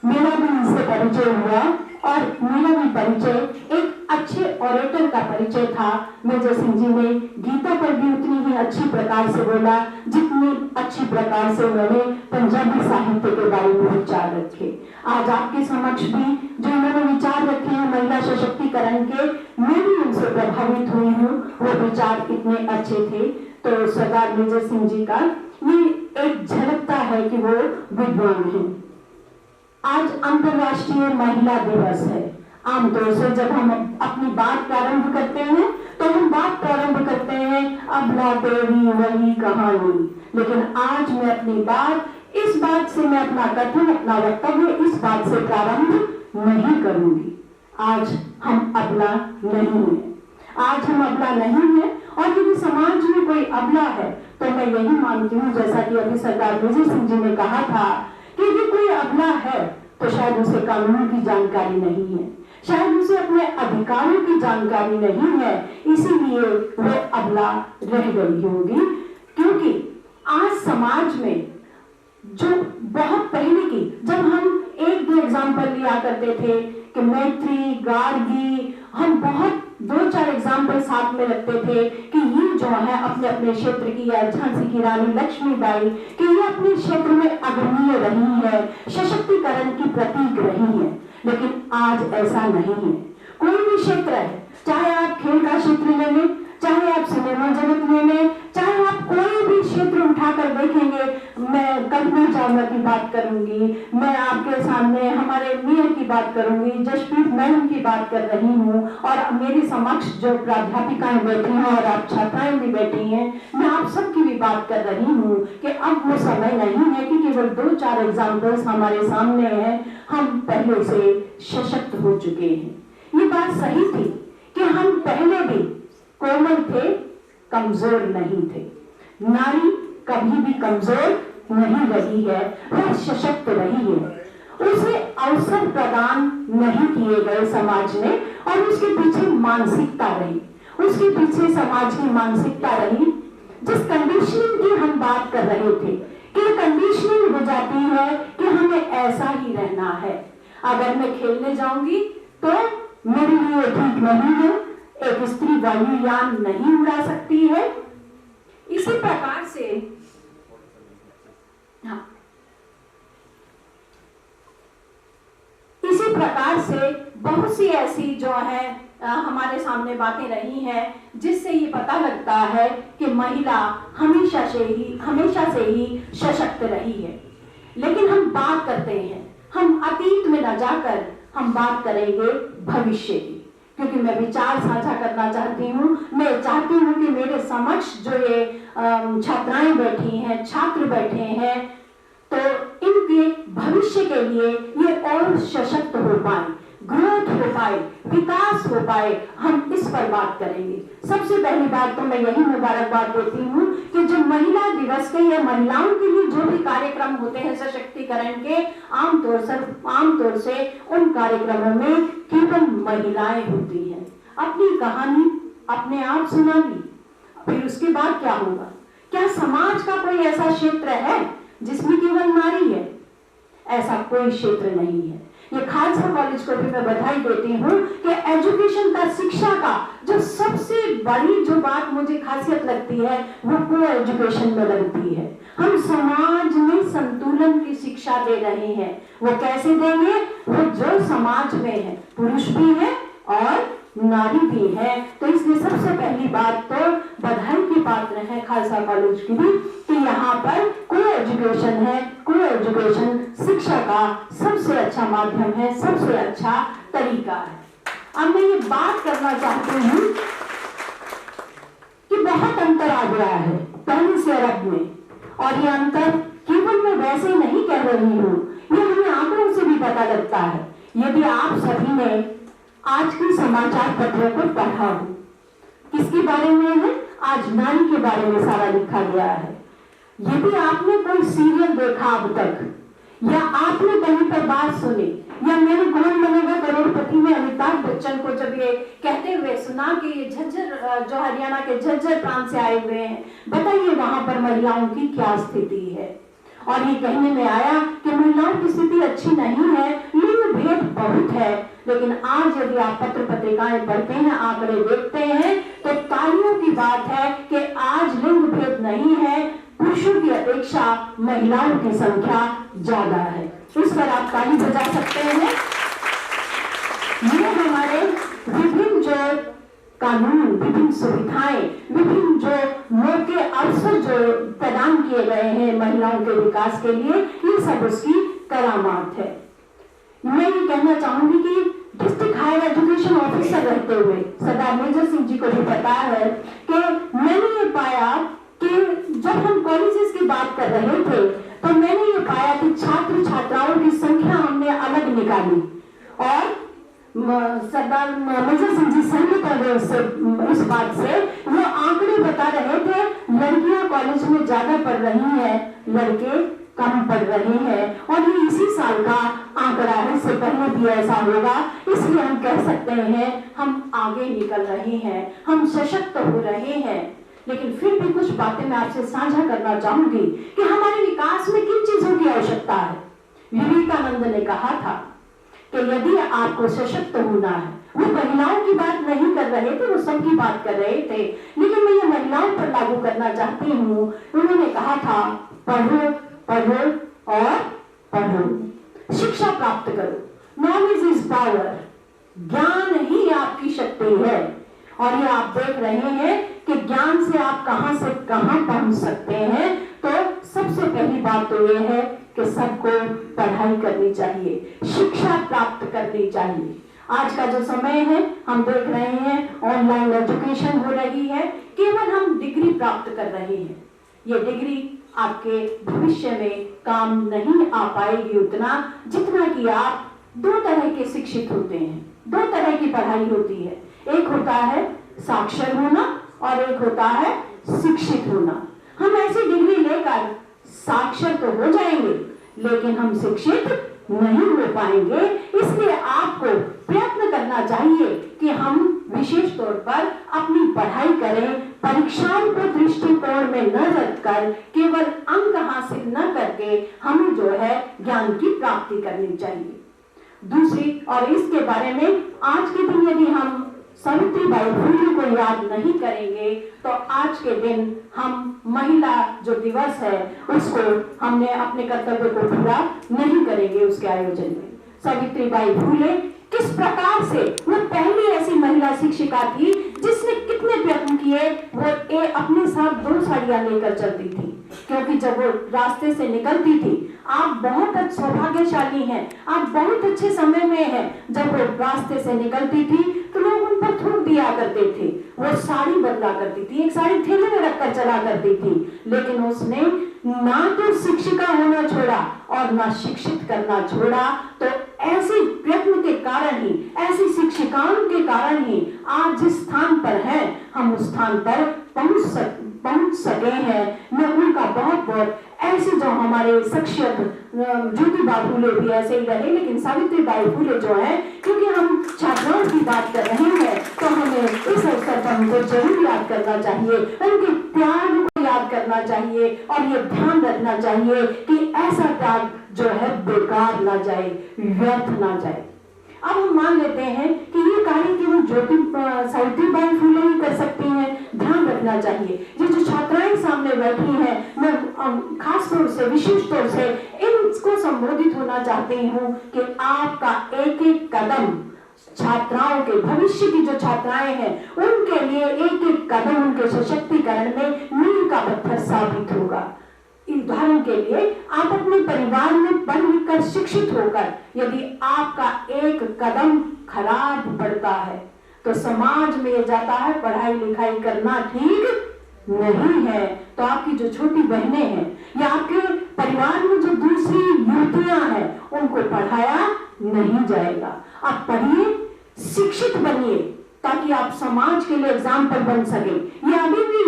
मेरा भी इनसे परिचय हुआ और मेरा भी परिचय एक अच्छे ऑरेटर का परिचय था। मेजर सिंह जी ने गीता पर भी उतनी ही अच्छी प्रकार से बोला जितनी अच्छी प्रकार से उन्होंने पंजाबी साहित्य के बारे में विचार रखे। आज आपके समक्ष भी जो उन्होंने विचार रखे हैं महिला सशक्तिकरण के, मैं भी उनसे प्रभावित हुई हूँ, वो विचार इतने अच्छे थे। तो सरदार मेजर सिंह जी का ये एक झलकता है कि वो विद्वान हैं। आज अंतर्राष्ट्रीय महिला दिवस है। आमतौर से जब हम अपनी बात प्रारंभ करते हैं तो हम बात प्रारंभ करते हैं अबला तेरी वही कहानी, लेकिन आज मैं अपनी बात इस बात से, मैं अपना कथन, अपना वक्तव्य इस बात से प्रारंभ नहीं करूंगी। आज हम अबला नहीं है, आज हम अबला नहीं है। और यदि समाज में कोई अबला है तो मैं यही मानती हूँ, जैसा कि अभी सरदार मेजर सिंह जी ने कहा था, कि यदि कोई अबला है तो शायद उसे कानून की जानकारी नहीं है, शायद उसे अपने अधिकारों की जानकारी नहीं है, इसीलिए वो अबला रह गई होगी। क्योंकि आज समाज में जो बहुत पहले की, जब हम एक दो एग्जाम्पल लिया करते थे कि मैत्री, गार्गी, हम बहुत 2-4 एग्जाम्पल साथ में रखते थे कि ये जो है अपने अपने क्षेत्र की, या झांसी की रानी लक्ष्मीबाई, कि ये अपने क्षेत्र में अग्रणीय रही है, सशक्तिकरण की प्रतीक रही है। लेकिन आज ऐसा नहीं है। कोई भी क्षेत्र है, चाहे आप खेल का क्षेत्र ले लें, चाहे आप सिनेमा जगत ले लें, चाहे आप कोई भी क्षेत्र उठाकर देखेंगे, मैं कल्पना चावला की बात करूंगी, मैं आपके सामने हमारे मेयर की बात करूंगी, जसप्रीत मैडम की बात कर रही हूँ, और मेरे समक्ष जो प्राध्यापिकाएं बैठी हैं और आप छात्राएं भी बैठी हैं, मैं आप सबकी भी बात कर रही हूँ कि अब वो समय नहीं है कि केवल 2-4 एग्जाम्पल्स हमारे सामने हैं, हम पहले से सशक्त हो चुके हैं। ये बात सही थी कि हम पहले भी कोमल थे, कमजोर नहीं थे। नारी कभी भी कमजोर नहीं रही है, वह सशक्त रही है। उसे अवसर प्रदान नहीं किए गए समाज में, और उसके पीछे मानसिकता रही, उसके पीछे समाज की मानसिकता रही। जिस कंडीशनिंग की हम बात कर रहे थे कि कंडीशनिंग हो जाती है कि हमें ऐसा ही रहना है, अगर मैं खेलने जाऊंगी तो मेरे लिए ठीक नहीं है, एक स्त्री वायुयान नहीं उड़ा सकती है। इसी प्रकार से इसी प्रकार से बहुत सी ऐसी जो है हमारे सामने बातें रही हैं, जिससे ये पता लगता है कि महिला हमेशा से ही सशक्त रही है। लेकिन हम बात करते हैं, हम अतीत में न जाकर हम बात करेंगे भविष्य की, क्योंकि मैं विचार साझा करना चाहती हूँ। मैं चाहती हूँ कि मेरे समक्ष जो ये छात्राएं बैठी हैं, छात्र बैठे हैं, तो इनके भविष्य के लिए ये और सशक्त हो पाए, ग्रोथ हो पाए, विकास हो पाए, हम इस पर बात करेंगे। सबसे पहली बात तो मैं यही मुबारकबाद देती हूँ कि जो महिला दिवस के या महिलाओं के लिए जो भी कार्यक्रम होते हैं सशक्तिकरण के, आमतौर से उन कार्यक्रमों में केवल महिलाएं होती हैं। अपनी कहानी अपने आप सुनानी, फिर उसके बाद क्या होगा? क्या समाज का कोई ऐसा क्षेत्र है जिसमें केवल नारी है? ऐसा कोई क्षेत्र नहीं है। ये खालसा कॉलेज को भी मैं बधाई देती हूँ कि एजुकेशन का, शिक्षा का जो सबसे बड़ी जो बात मुझे खासियत लगती है वो को एजुकेशन में लगती है। हम समाज में संतुलन की शिक्षा दे रहे हैं। वो कैसे देंगे? वो जो समाज में है, पुरुष भी है और नारी भी है। तो इसलिए सबसे पहली बात तो बधाई की पात्र है खालसा कॉलेज की भी कि यहाँ पर को एजुकेशन है। को एजुकेशन शिक्षा का सबसे अच्छा माध्यम है, सबसे अच्छा तरीका है। अब मैं ये बात करना चाहती हूँ कि बहुत अंतर आ गया है पहले से अब में, और ये अंतर केवल मैं वैसे नहीं कह रही हूँ, ये हमें आंकड़ों से भी पता लगता है। यदि आप सभी ने आज के समाचार पत्रों को पढ़ा हो, किसके बारे में है? आज नारी के बारे में सारा लिखा गया है। यदि आपने कोई सीरियल देखा अब तक, या आपने कहीं पर बात सुनी, या मैंने कौन बनेगा करोड़पति में अमिताभ बच्चन को जब ये कहते हुए सुना कि ये झज्जर, जो हरियाणा के झज्जर प्रांत से आए हुए हैं, बताइए वहां पर महिलाओं की क्या स्थिति है। और ये कहने में आया कि महिलाओं की स्थिति अच्छी नहीं है, लिंग भेद बहुत है। लेकिन आज यदि आप पत्र पत्रिकाएं पढ़ते हैं, आंकड़े देखते हैं, तो तालियों की बात है कि आज लिंग भेद नहीं है, पुरुषों की अपेक्षा महिलाओं की संख्या ज्यादा है। इस पर आप ताली बजा सकते हैं। ये हमारे विभिन्न जो कानून, विभिन्न सुविधाएं, विभिन्न जो मौके, अवसर जो प्रदान किए गए हैं महिलाओं के विकास के लिए, ये सब उसकी करामात है। कहते हुए सरदार मेजर सिंह जी को भी पता है कि मैंने ये पाया कि जब हम कॉलेजेस की बात कर रहे थे तो मैंने ये पाया कि छात्र छात्राओं की संख्या हमने अलग निकाली और सरदार मेजर सिंह जी सहमत हो गए इस बात से। वो आंकड़े बता रहे थे लड़कियां कॉलेज में ज्यादा पढ़ रही हैं, लड़के कम पढ़ रहे हैं और ये इसी साल का आंकड़ा है, इससे पहले भी ऐसा होगा। इसलिए हम कह सकते हैं हम आगे निकल रहे हैं, हम सशक्त हो रहे हैं। लेकिन फिर भी कुछ बातें मैं आपसे साझा करना चाहूंगी कि हमारे विकास में किन चीजों की आवश्यकता है। विवेकानंद ने कहा था कि यदि आपको सशक्त होना है, वो महिलाओं की बात नहीं कर रहे थे, वो सबकी बात कर रहे थे, लेकिन मैं ये महिलाओं पर लागू करना चाहती हूँ। उन्होंने कहा था पढ़ो पढ़ो और पढ़ो, शिक्षा प्राप्त करो। नॉलेज इज पावर, ज्ञान ही आपकी शक्ति है। और ये आप देख रहे हैं कि ज्ञान से आप कहां से कहां पहुंच सकते हैं। तो सबसे पहली बात तो ये है कि सबको पढ़ाई करनी चाहिए, शिक्षा प्राप्त करनी चाहिए। आज का जो समय है हम देख रहे हैं ऑनलाइन एजुकेशन हो रही है, केवल हम डिग्री प्राप्त कर रहे हैं। ये डिग्री आपके भविष्य में काम नहीं आ पाएगी उतना जितना कि आप दो तरह के शिक्षित होते हैं। दो तरह की पढ़ाई होती है, एक होता है साक्षर होना और एक होता है शिक्षित होना। हम ऐसी डिग्री लेकर साक्षर तो हो जाएंगे लेकिन हम शिक्षित नहीं हो पाएंगे। इसलिए आपको प्रयत्न करना चाहिए कि हम विशेष तौर पर अपनी पढ़ाई करें, परीक्षाओं को दृष्टिकोण में न रखकर केवल अंक हासिल न करके हमें जो है ज्ञान की प्राप्ति करनी चाहिए। दूसरी और इसके बारे में आज के दिन यदि हम सावित्रीबाई फुले को याद नहीं करेंगे तो आज के दिन हम महिला जो दिवस है उसको हमने अपने कर्तव्य को पूरा नहीं करेंगे। उसके आयोजन में सावित्रीबाई फुले किस प्रकार से वो पहली ऐसी महिला शिक्षिका थी जिसने कितने प्रयत्न किए। वो अपने साथ 2 साड़ियां लेकर चलती थी, क्योंकि जब वो रास्ते से निकलती थी, आप बहुत सौभाग्यशाली हैं, आप बहुत अच्छे समय में हैं। जब वो रास्ते से निकलती थी तो लोग उन पर थूक दिया करते थे। वो साड़ी बदला करती थी, एक साड़ी थैले में रखकर चला करती थी, लेकिन उसने ना तो शिक्षिका होना छोड़ा और ना शिक्षित करना छोड़ा। तो ऐसे प्रयत्न के कारण ही, ऐसी शिक्षिकाओं के कारण ही आज जिस स्थान पर हैं हम उस स्थान पर पहुंच सके हैं। मैं उनका बहुत बहुत ऐसे जो हमारे शख्सियत ज्योतिबा फुले भी ऐसे ही रहे, लेकिन सावित्रीबाई फुले जो है, क्योंकि हम छात्राओं की बात कर रहे हैं तो हमें इस अवसर पर उनको जरूर याद करना चाहिए, उनके त्याग को याद करना चाहिए और ये ध्यान रखना चाहिए कि ऐसा त्याग जो है बेकार ना जाए, व्यर्थ ना जाए। अब हम मान लेते हैं कि ये कार्य केवल सावित्रीबाई फुले ही कर सकती हैं। ध्यान रखना चाहिए ये जो छात्राएं सामने बैठी हैं, मैं खास तौर से विशेष तौर से इनको संबोधित होना चाहती हूँ कि आपका एक एक कदम छात्राओं के भविष्य की जो छात्राएं हैं उनके लिए एक एक कदम उनके सशक्तिकरण में मील का पत्थर साबित होगा। उदाहरण के लिए आप अपने परिवार में पढ़ लिख कर शिक्षित होकर यदि आपका एक कदम खराब पड़ता है तो समाज में ये जाता है पढ़ाई लिखाई करना ठीक नहीं है। तो आपकी जो छोटी बहनें हैं या आपके परिवार में जो दूसरी युवतियां हैं उनको पढ़ाया नहीं जाएगा। आप पढ़िए, शिक्षित बनिए ताकि आप समाज के लिए एग्जाम्पल बन सके। ये अभी भी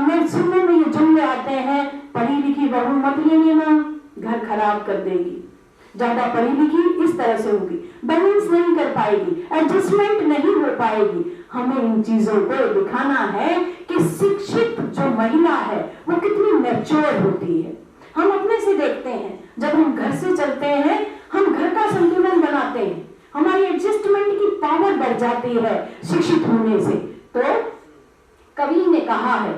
में सुनने में ये जुमले आते हैं, पढ़ी लिखी बहू मत ले लेना, घर खराब कर देगी। ज्यादा पढ़ी लिखी इस तरह से होगी, बैलेंस नहीं कर पाएगी, एडजस्टमेंट नहीं हो पाएगी। हमें इन चीजों को दिखाना है कि शिक्षित जो महिला है वो कितनी मैच्योर होती है। हम अपने से देखते हैं, जब हम घर से चलते हैं हम घर का संतुलन बनाते हैं, हमारी एडजस्टमेंट की पावर बढ़ जाती है शिक्षित होने से। तो कवि ने कहा है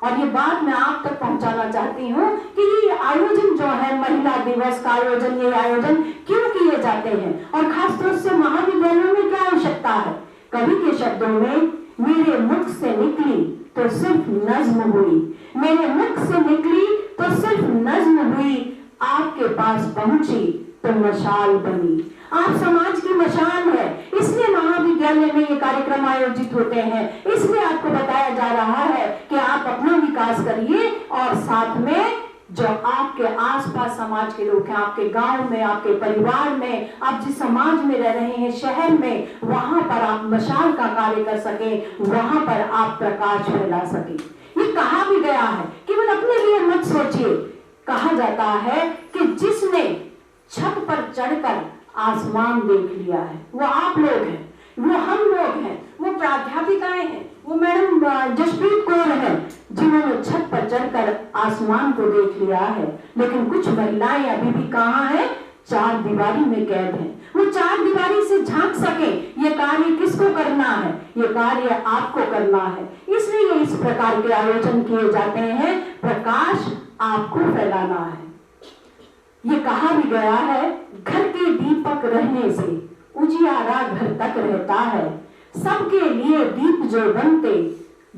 और ये बात मैं आप तक पहुंचाना चाहती हूँ कि ये आयोजन जो है महिला दिवस का आयोजन, ये आयोजन क्यों किए जाते हैं और खासतौर से महाविद्यालयों में क्या आवश्यकता है। कवि के शब्दों में मेरे मुख से निकली तो सिर्फ नज्म हुई, मेरे मुख से निकली तो सिर्फ नज्म हुई, आपके पास पहुंची तो मशाल बनी। आप समाज की मशाल है, इसलिए महाविद्यालय में ये कार्यक्रम आयोजित होते हैं। इसलिए आपको बताया जा रहा है कि आप अपना विकास करिए और साथ में जो आपके आसपास समाज के लोग हैं, आपके गांव में, आपके परिवार में, आप जिस समाज में रह रहे हैं, शहर में, वहां पर आप मशाल का कार्य कर सके, वहां पर आप प्रकाश फैला सके। ये कहा भी गया है, केवल अपने लिए मत सोचिए। कहा जाता है कि जिसने छत पर चढ़कर आसमान देख लिया है वो आप लोग हैं, वो हम लोग हैं, वो प्राध्यापिकाएं हैं, वो मैडम जसप्रीत कौर है जिन्होंने छत पर चढ़कर आसमान को देख लिया है। लेकिन कुछ महिलाएं अभी भी कहाँ हैं? चार दीवारी में कैद हैं। वो चार दीवारी से झांक सके ये कार्य किसको करना है? ये कार्य आपको करना है। इसलिए इस प्रकार के आयोजन किए जाते हैं, प्रकाश आपको फैलाना है। ये कहा भी गया है, घर के दीपक रहने से उजियारा घर तक रहता है। सबके लिए दीप जो बनते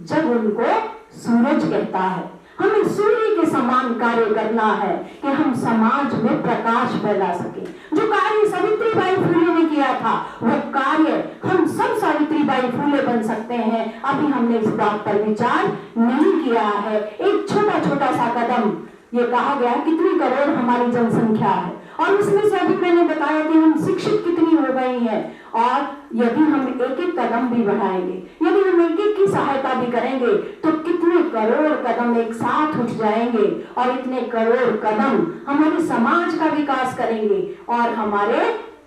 जब उनको सूरज कहता है। हमें सूर्य के समान कार्य करना है कि हम समाज में प्रकाश फैला सके। जो कार्य सावित्रीबाई फुले ने किया था वो कार्य हम सब सावित्रीबाई फुले बन सकते हैं। अभी हमने इस बात पर विचार नहीं किया है। एक छोटा छोटा सा कदम, ये कहा गया कितनी करोड़ हमारी जनसंख्या है और उसमें से अभी मैंने बताया कि हम शिक्षित कितनी हो गई हैं। और यदि हम एक एक कदम भी बढ़ाएंगे, यदि हम एक एक की सहायता भी करेंगे तो कितने करोड़ कदम एक साथ उठ जाएंगे और इतने करोड़ कदम हमारे समाज का विकास करेंगे और हमारे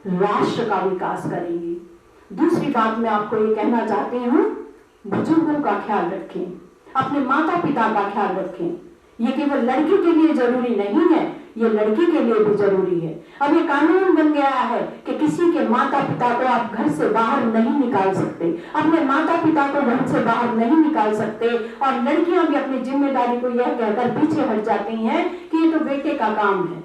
राष्ट्र का विकास करेंगे। दूसरी बात मैं आपको ये कहना चाहती हूँ, बुजुर्गों का ख्याल रखें, अपने माता पिता का ख्याल रखें। ये केवल लड़की के लिए जरूरी नहीं है, ये लड़की के लिए भी जरूरी है। अब ये कानून बन गया है कि किसी के माता पिता को आप घर से बाहर नहीं निकाल सकते, अपने माता पिता को घर से बाहर नहीं निकाल सकते। और लड़कियां भी अपनी जिम्मेदारी को यह कहकर पीछे हट जाती हैं कि ये तो बेटे का काम है।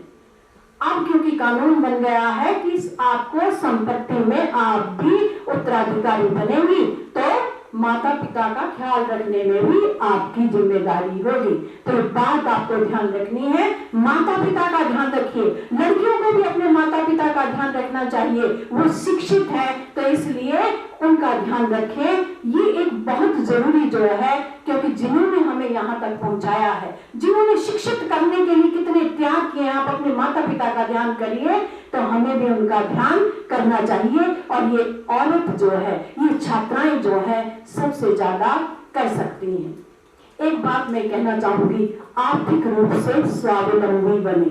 अब क्योंकि कानून बन गया है कि आपको संपत्ति में आप भी उत्तराधिकारी बनेंगी तो माता पिता का ख्याल रखने में भी आपकी जिम्मेदारी होगी। तो बात आपको ध्यान रखनी है, माता पिता का ध्यान रखिए। लड़कियों को भी अपने माता पिता का ध्यान रखना चाहिए, वो शिक्षित है तो इसलिए उनका ध्यान रखें। ये एक बहुत जरूरी जो है, क्योंकि जिन्होंने हमें यहाँ तक पहुंचाया है, जिन्होंने शिक्षित करने के लिए कितने त्याग किए, आप अपने माता पिता का ध्यान करिए तो हमें भी उनका ध्यान करना चाहिए। और ये औरत जो है, ये छात्राएं जो है सबसे ज्यादा कर सकती हैं। एक बात मैं कहना चाहूंगी, आर्थिक रूप से स्वावलंबी बने।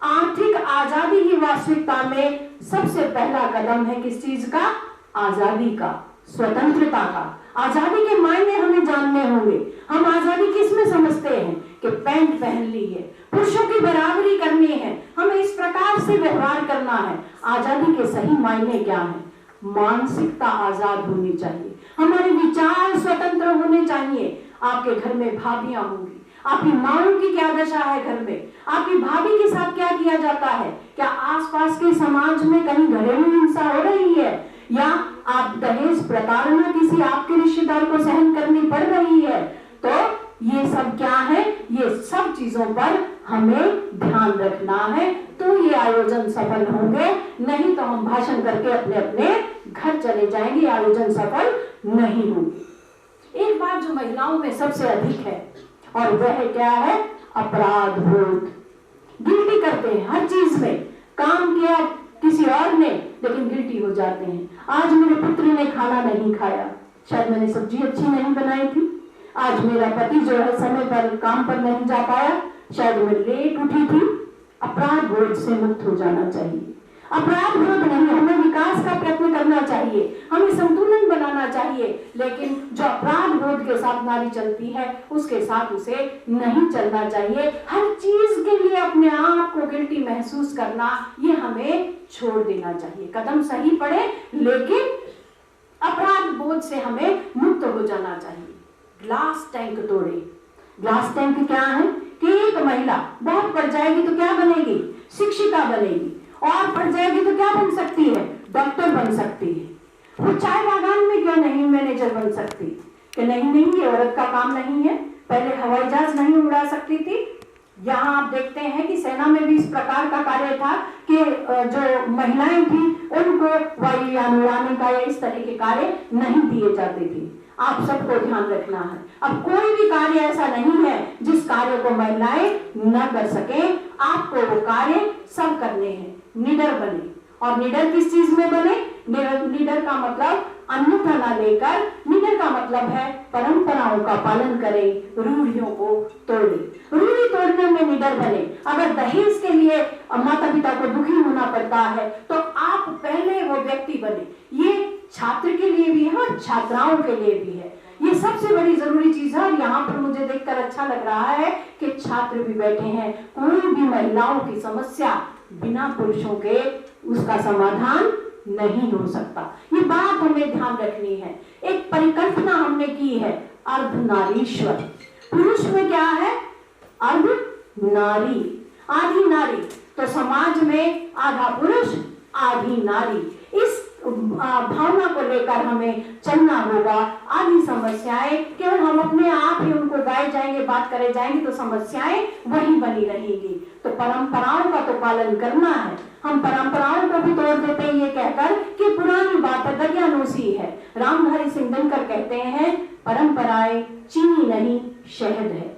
आर्थिक आजादी की वास्तविकता में सबसे पहला कदम है किस चीज का? आजादी का, स्वतंत्रता का। आजादी के मायने हमें जानने होंगे। हम आजादी किसमें समझते हैं कि पैंट पहन ली है, पुरुषों की बराबरी करनी है, हमें इस प्रकार से व्यवहार करना है। आजादी के सही मायने क्या है? मानसिकता आजाद होनी चाहिए, हमारे विचार स्वतंत्र होने चाहिए। आपके घर में भाभियां होंगी, आपकी माओं की क्या दशा है घर में, आपकी भाभी के साथ क्या किया जाता है, क्या आसपास के समाज में कहीं घरेलू हिंसा हो रही है, या आप दहेज प्रताड़ना किसी आपके रिश्तेदार को सहन करनी पड़ रही है। तो ये सब क्या है? ये सब चीजों पर हमें ध्यान रखना है तो ये आयोजन सफल होंगे। नहीं तो हम भाषण करके अपने अपने घर चले जाएंगे, आयोजन सफल नहीं होंगे। एक बात जो महिलाओं में सबसे अधिक है और वह क्या है? अपराध बोध। गिल्टी करते हैं हर चीज में, काम किया किसी और ने लेकिन गिल्टी हो जाते हैं। आज मेरे पुत्र ने खाना नहीं खाया, शायद मैंने सब्जी अच्छी नहीं बनाई थी। आज मेरा पति जो है समय पर काम पर नहीं जा पाया, शायद मैं लेट उठी थी। अपराध बोध से मुक्त हो जाना चाहिए। अपराध बोध नहीं, हमें विकास का प्रयत्न करना चाहिए, हमें संतुलन बनाना चाहिए। लेकिन जो अपराध बोध के साथ नारी चलती है उसके साथ उसे नहीं चलना चाहिए। हर चीज के लिए अपने आप को गिल्टी महसूस करना, ये हमें छोड़ देना चाहिए। कदम सही पड़े लेकिन अपराध बोध से हमें मुक्त हो जाना चाहिए। ग्लास टैंक तोड़े। ग्लास टैंक क्या है कि एक महिला बहुत पढ़ जाएगी तो क्या बनेगी? शिक्षिका बनेगी। और पढ़ जाएगी तो क्या बन सकती है? डॉक्टर बन सकती है। वो चाय बागान में क्यों नहीं मैनेजर बन सकती? कि नहीं ये औरत का काम नहीं है। पहले हवाई जहाज नहीं उड़ा सकती थी, यहाँ आप देखते हैं कि सेना में भी इस प्रकार का कार्य था कि जो महिलाएं थी उनको वायुयान उड़ाने का या इस तरह के कार्य नहीं दिए जाते थे। आप सबको ध्यान रखना है, अब कोई भी कार्य ऐसा नहीं है जिस कार्य को महिलाएं न कर सके। आपको वो कार्य सब करने हैं। निडर बने, और निडर किस चीज में बने? निडर का मतलब अन्यथा ना लेकर, निडर का मतलब है परंपराओं का पालन करें, रूढ़ियों को तोड़े। रूढ़ी तोड़ने में निडर बने। अगर दहेज के लिए माता पिता को दुखी होना पड़ता है तो आप पहले वो व्यक्ति बने। ये छात्र के लिए भी है और छात्राओं के लिए भी है। ये सबसे बड़ी जरूरी चीज है। और यहाँ पर मुझे देखकर अच्छा लग रहा है कि छात्र भी बैठे हैं। कोई भी महिलाओं की समस्या बिना पुरुषों के उसका समाधान नहीं हो सकता। ये बात हमें ध्यान रखनी है। एक परिकल्पना हमने की है, अर्धनारीश्वर। पुरुष में क्या है? अर्ध नारी, आधी नारी। तो समाज में आधा पुरुष आधी नारी, इस भावना को लेकर हमें चलना होगा। आधी समस्याएं केवल हम अपने आप ही उनको गाए जाएंगे, बात करे जाएंगे तो समस्याएं वही बनी रहेंगी। तो परंपराओं का तो पालन करना है। हम परंपराओं को भी तोड़ देते हैं ये कहकर कि पुरानी बात है, दरियानूसी है। रामधारी सिंह दिनकर कहते हैं परंपराएं चीनी नहीं शहद है।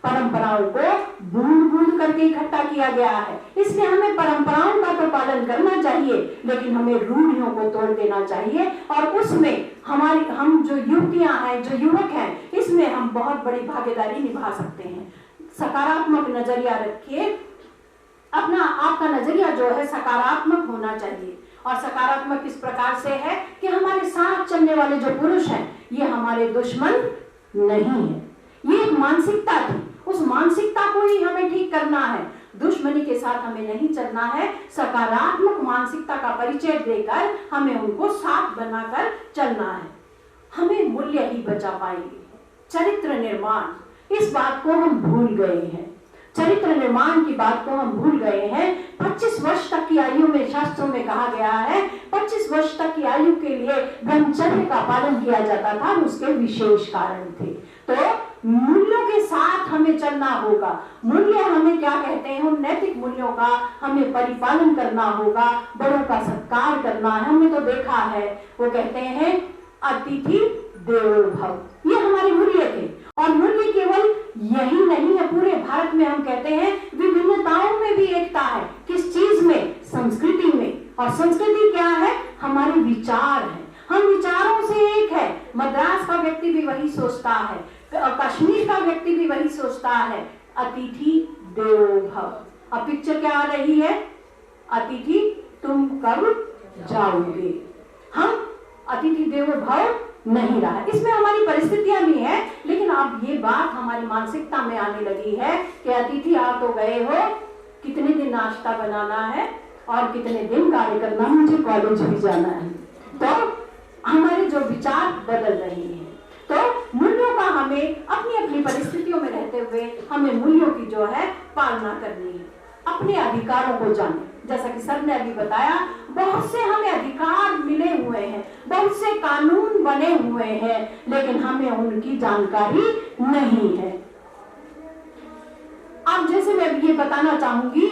परंपराओं को बूंद बूंद करके इकट्ठा किया गया है, इसलिए हमें परंपराओं का तो पालन करना चाहिए, लेकिन हमें रूढ़ियों को तोड़ देना चाहिए। और उसमें हम जो युवतियां हैं, जो युवक हैं, इसमें हम बहुत बड़ी भागीदारी निभा सकते हैं। सकारात्मक नजरिया रखिए। अपना आपका नजरिया जो है सकारात्मक होना चाहिए। और सकारात्मक इस प्रकार से है कि हमारे साथ चलने वाले जो पुरुष हैं ये हमारे दुश्मन नहीं है। ये एक मानसिकता थी, उस मानसिकता को ही हमें ठीक करना है। दुश्मनी के साथ हमें नहीं चलना है। सकारात्मक मानसिकता का परिचय देकर हमें उनको साथ बनाकर चलना है। हमें मूल्य ही बचा पाएंगे। चरित्र निर्माण, इस बात को हम भूल गए हैं। चरित्र निर्माण की बात को हम भूल गए हैं। 25 वर्ष तक की आयु में शास्त्रों में कहा गया है 25 वर्ष तक की आयु के लिए ब्रह्मचर्य का पालन किया जाता था, उसके विशेष कारण थे। तो मूल्यों के साथ हमें चलना होगा। मूल्य हमें क्या कहते हैं? उन नैतिक मूल्यों का हमें परिपालन करना होगा, बड़ों का सत्कार करना है। हमने तो देखा है, वो कहते हैं अतिथि देवो भव, ये हमारे मूल्य थे। और मूल्य केवल यही नहीं है, पूरे भारत में हम कहते हैं विभिन्नताओं में भी एकता है। किस चीज में? संस्कृति में। और संस्कृति क्या है? हमारे विचार है। हम विचारों से एक है। मद्रास का व्यक्ति भी वही सोचता है, कश्मीर का व्यक्ति भी वही सोचता है, अतिथि देवो भव। अब पिक्चर क्या आ रही है? अतिथि तुम कब जाओगे। हम अतिथि देवो भव नहीं रहा। इसमें हमारी परिस्थितियां भी हैं, लेकिन अब ये बात हमारी मानसिकता में आने लगी है कि अतिथि आ तो गए हो, कितने दिन नाश्ता बनाना है और कितने दिन कार्य करना है, मुझे कॉलेज भी जाना है। तो हमारे जो विचार बदल रहे हैं। तो मूल्यों का हमें अपनी अपनी परिस्थितियों में रहते हुए हमें मूल्यों की जो है पालना करनी है। अपने अधिकारों को जाने, जैसा कि सर ने अभी बताया, बहुत से हमें अधिकार मिले हुए हैं, बहुत से कानून बने हुए हैं, लेकिन हमें उनकी जानकारी नहीं है। अब जैसे मैं ये बताना चाहूंगी,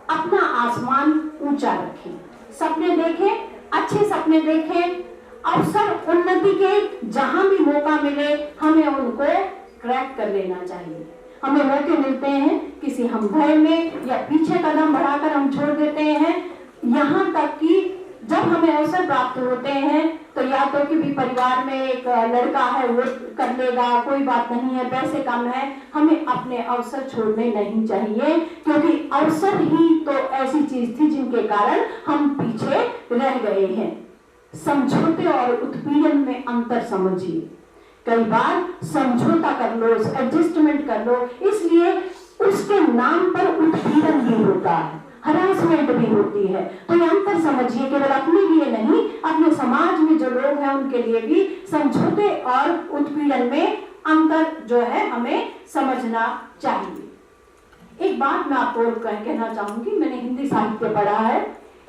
अपना आसमान ऊंचा रखें, सपने देखें, अच्छे सपने देखें। अवसर उन्नति के जहां भी मौका मिले हमें उनको क्रैक कर लेना चाहिए। हमें मौके मिलते हैं, किसी हम भय में या पीछे कदम बढ़ाकर हम छोड़ देते हैं। यहाँ तक कि जब हमें अवसर प्राप्त होते हैं तो या तो कि भी परिवार में एक लड़का है वो कर लेगा, कोई बात नहीं है, पैसे कम है, हमें अपने अवसर छोड़ने नहीं चाहिए, क्योंकि अवसर ही तो ऐसी चीज थी जिनके कारण हम पीछे रह गए हैं। समझौते और उत्पीड़न में अंतर समझिए। कई बार समझौता कर लो, एडजस्टमेंट कर लो, इसलिए उसके नाम पर उत्पीड़न भी होता है, हरासमेंट भी होती है। तो ये अंतर समझिए, केवल अपने लिए नहीं, अपने समाज में जो लोग हैं उनके लिए भी समझौते और उत्पीड़न में अंतर जो है हमें समझना चाहिए। एक बात मैं आपको कहना चाहूंगी, मैंने हिंदी साहित्य पढ़ा है,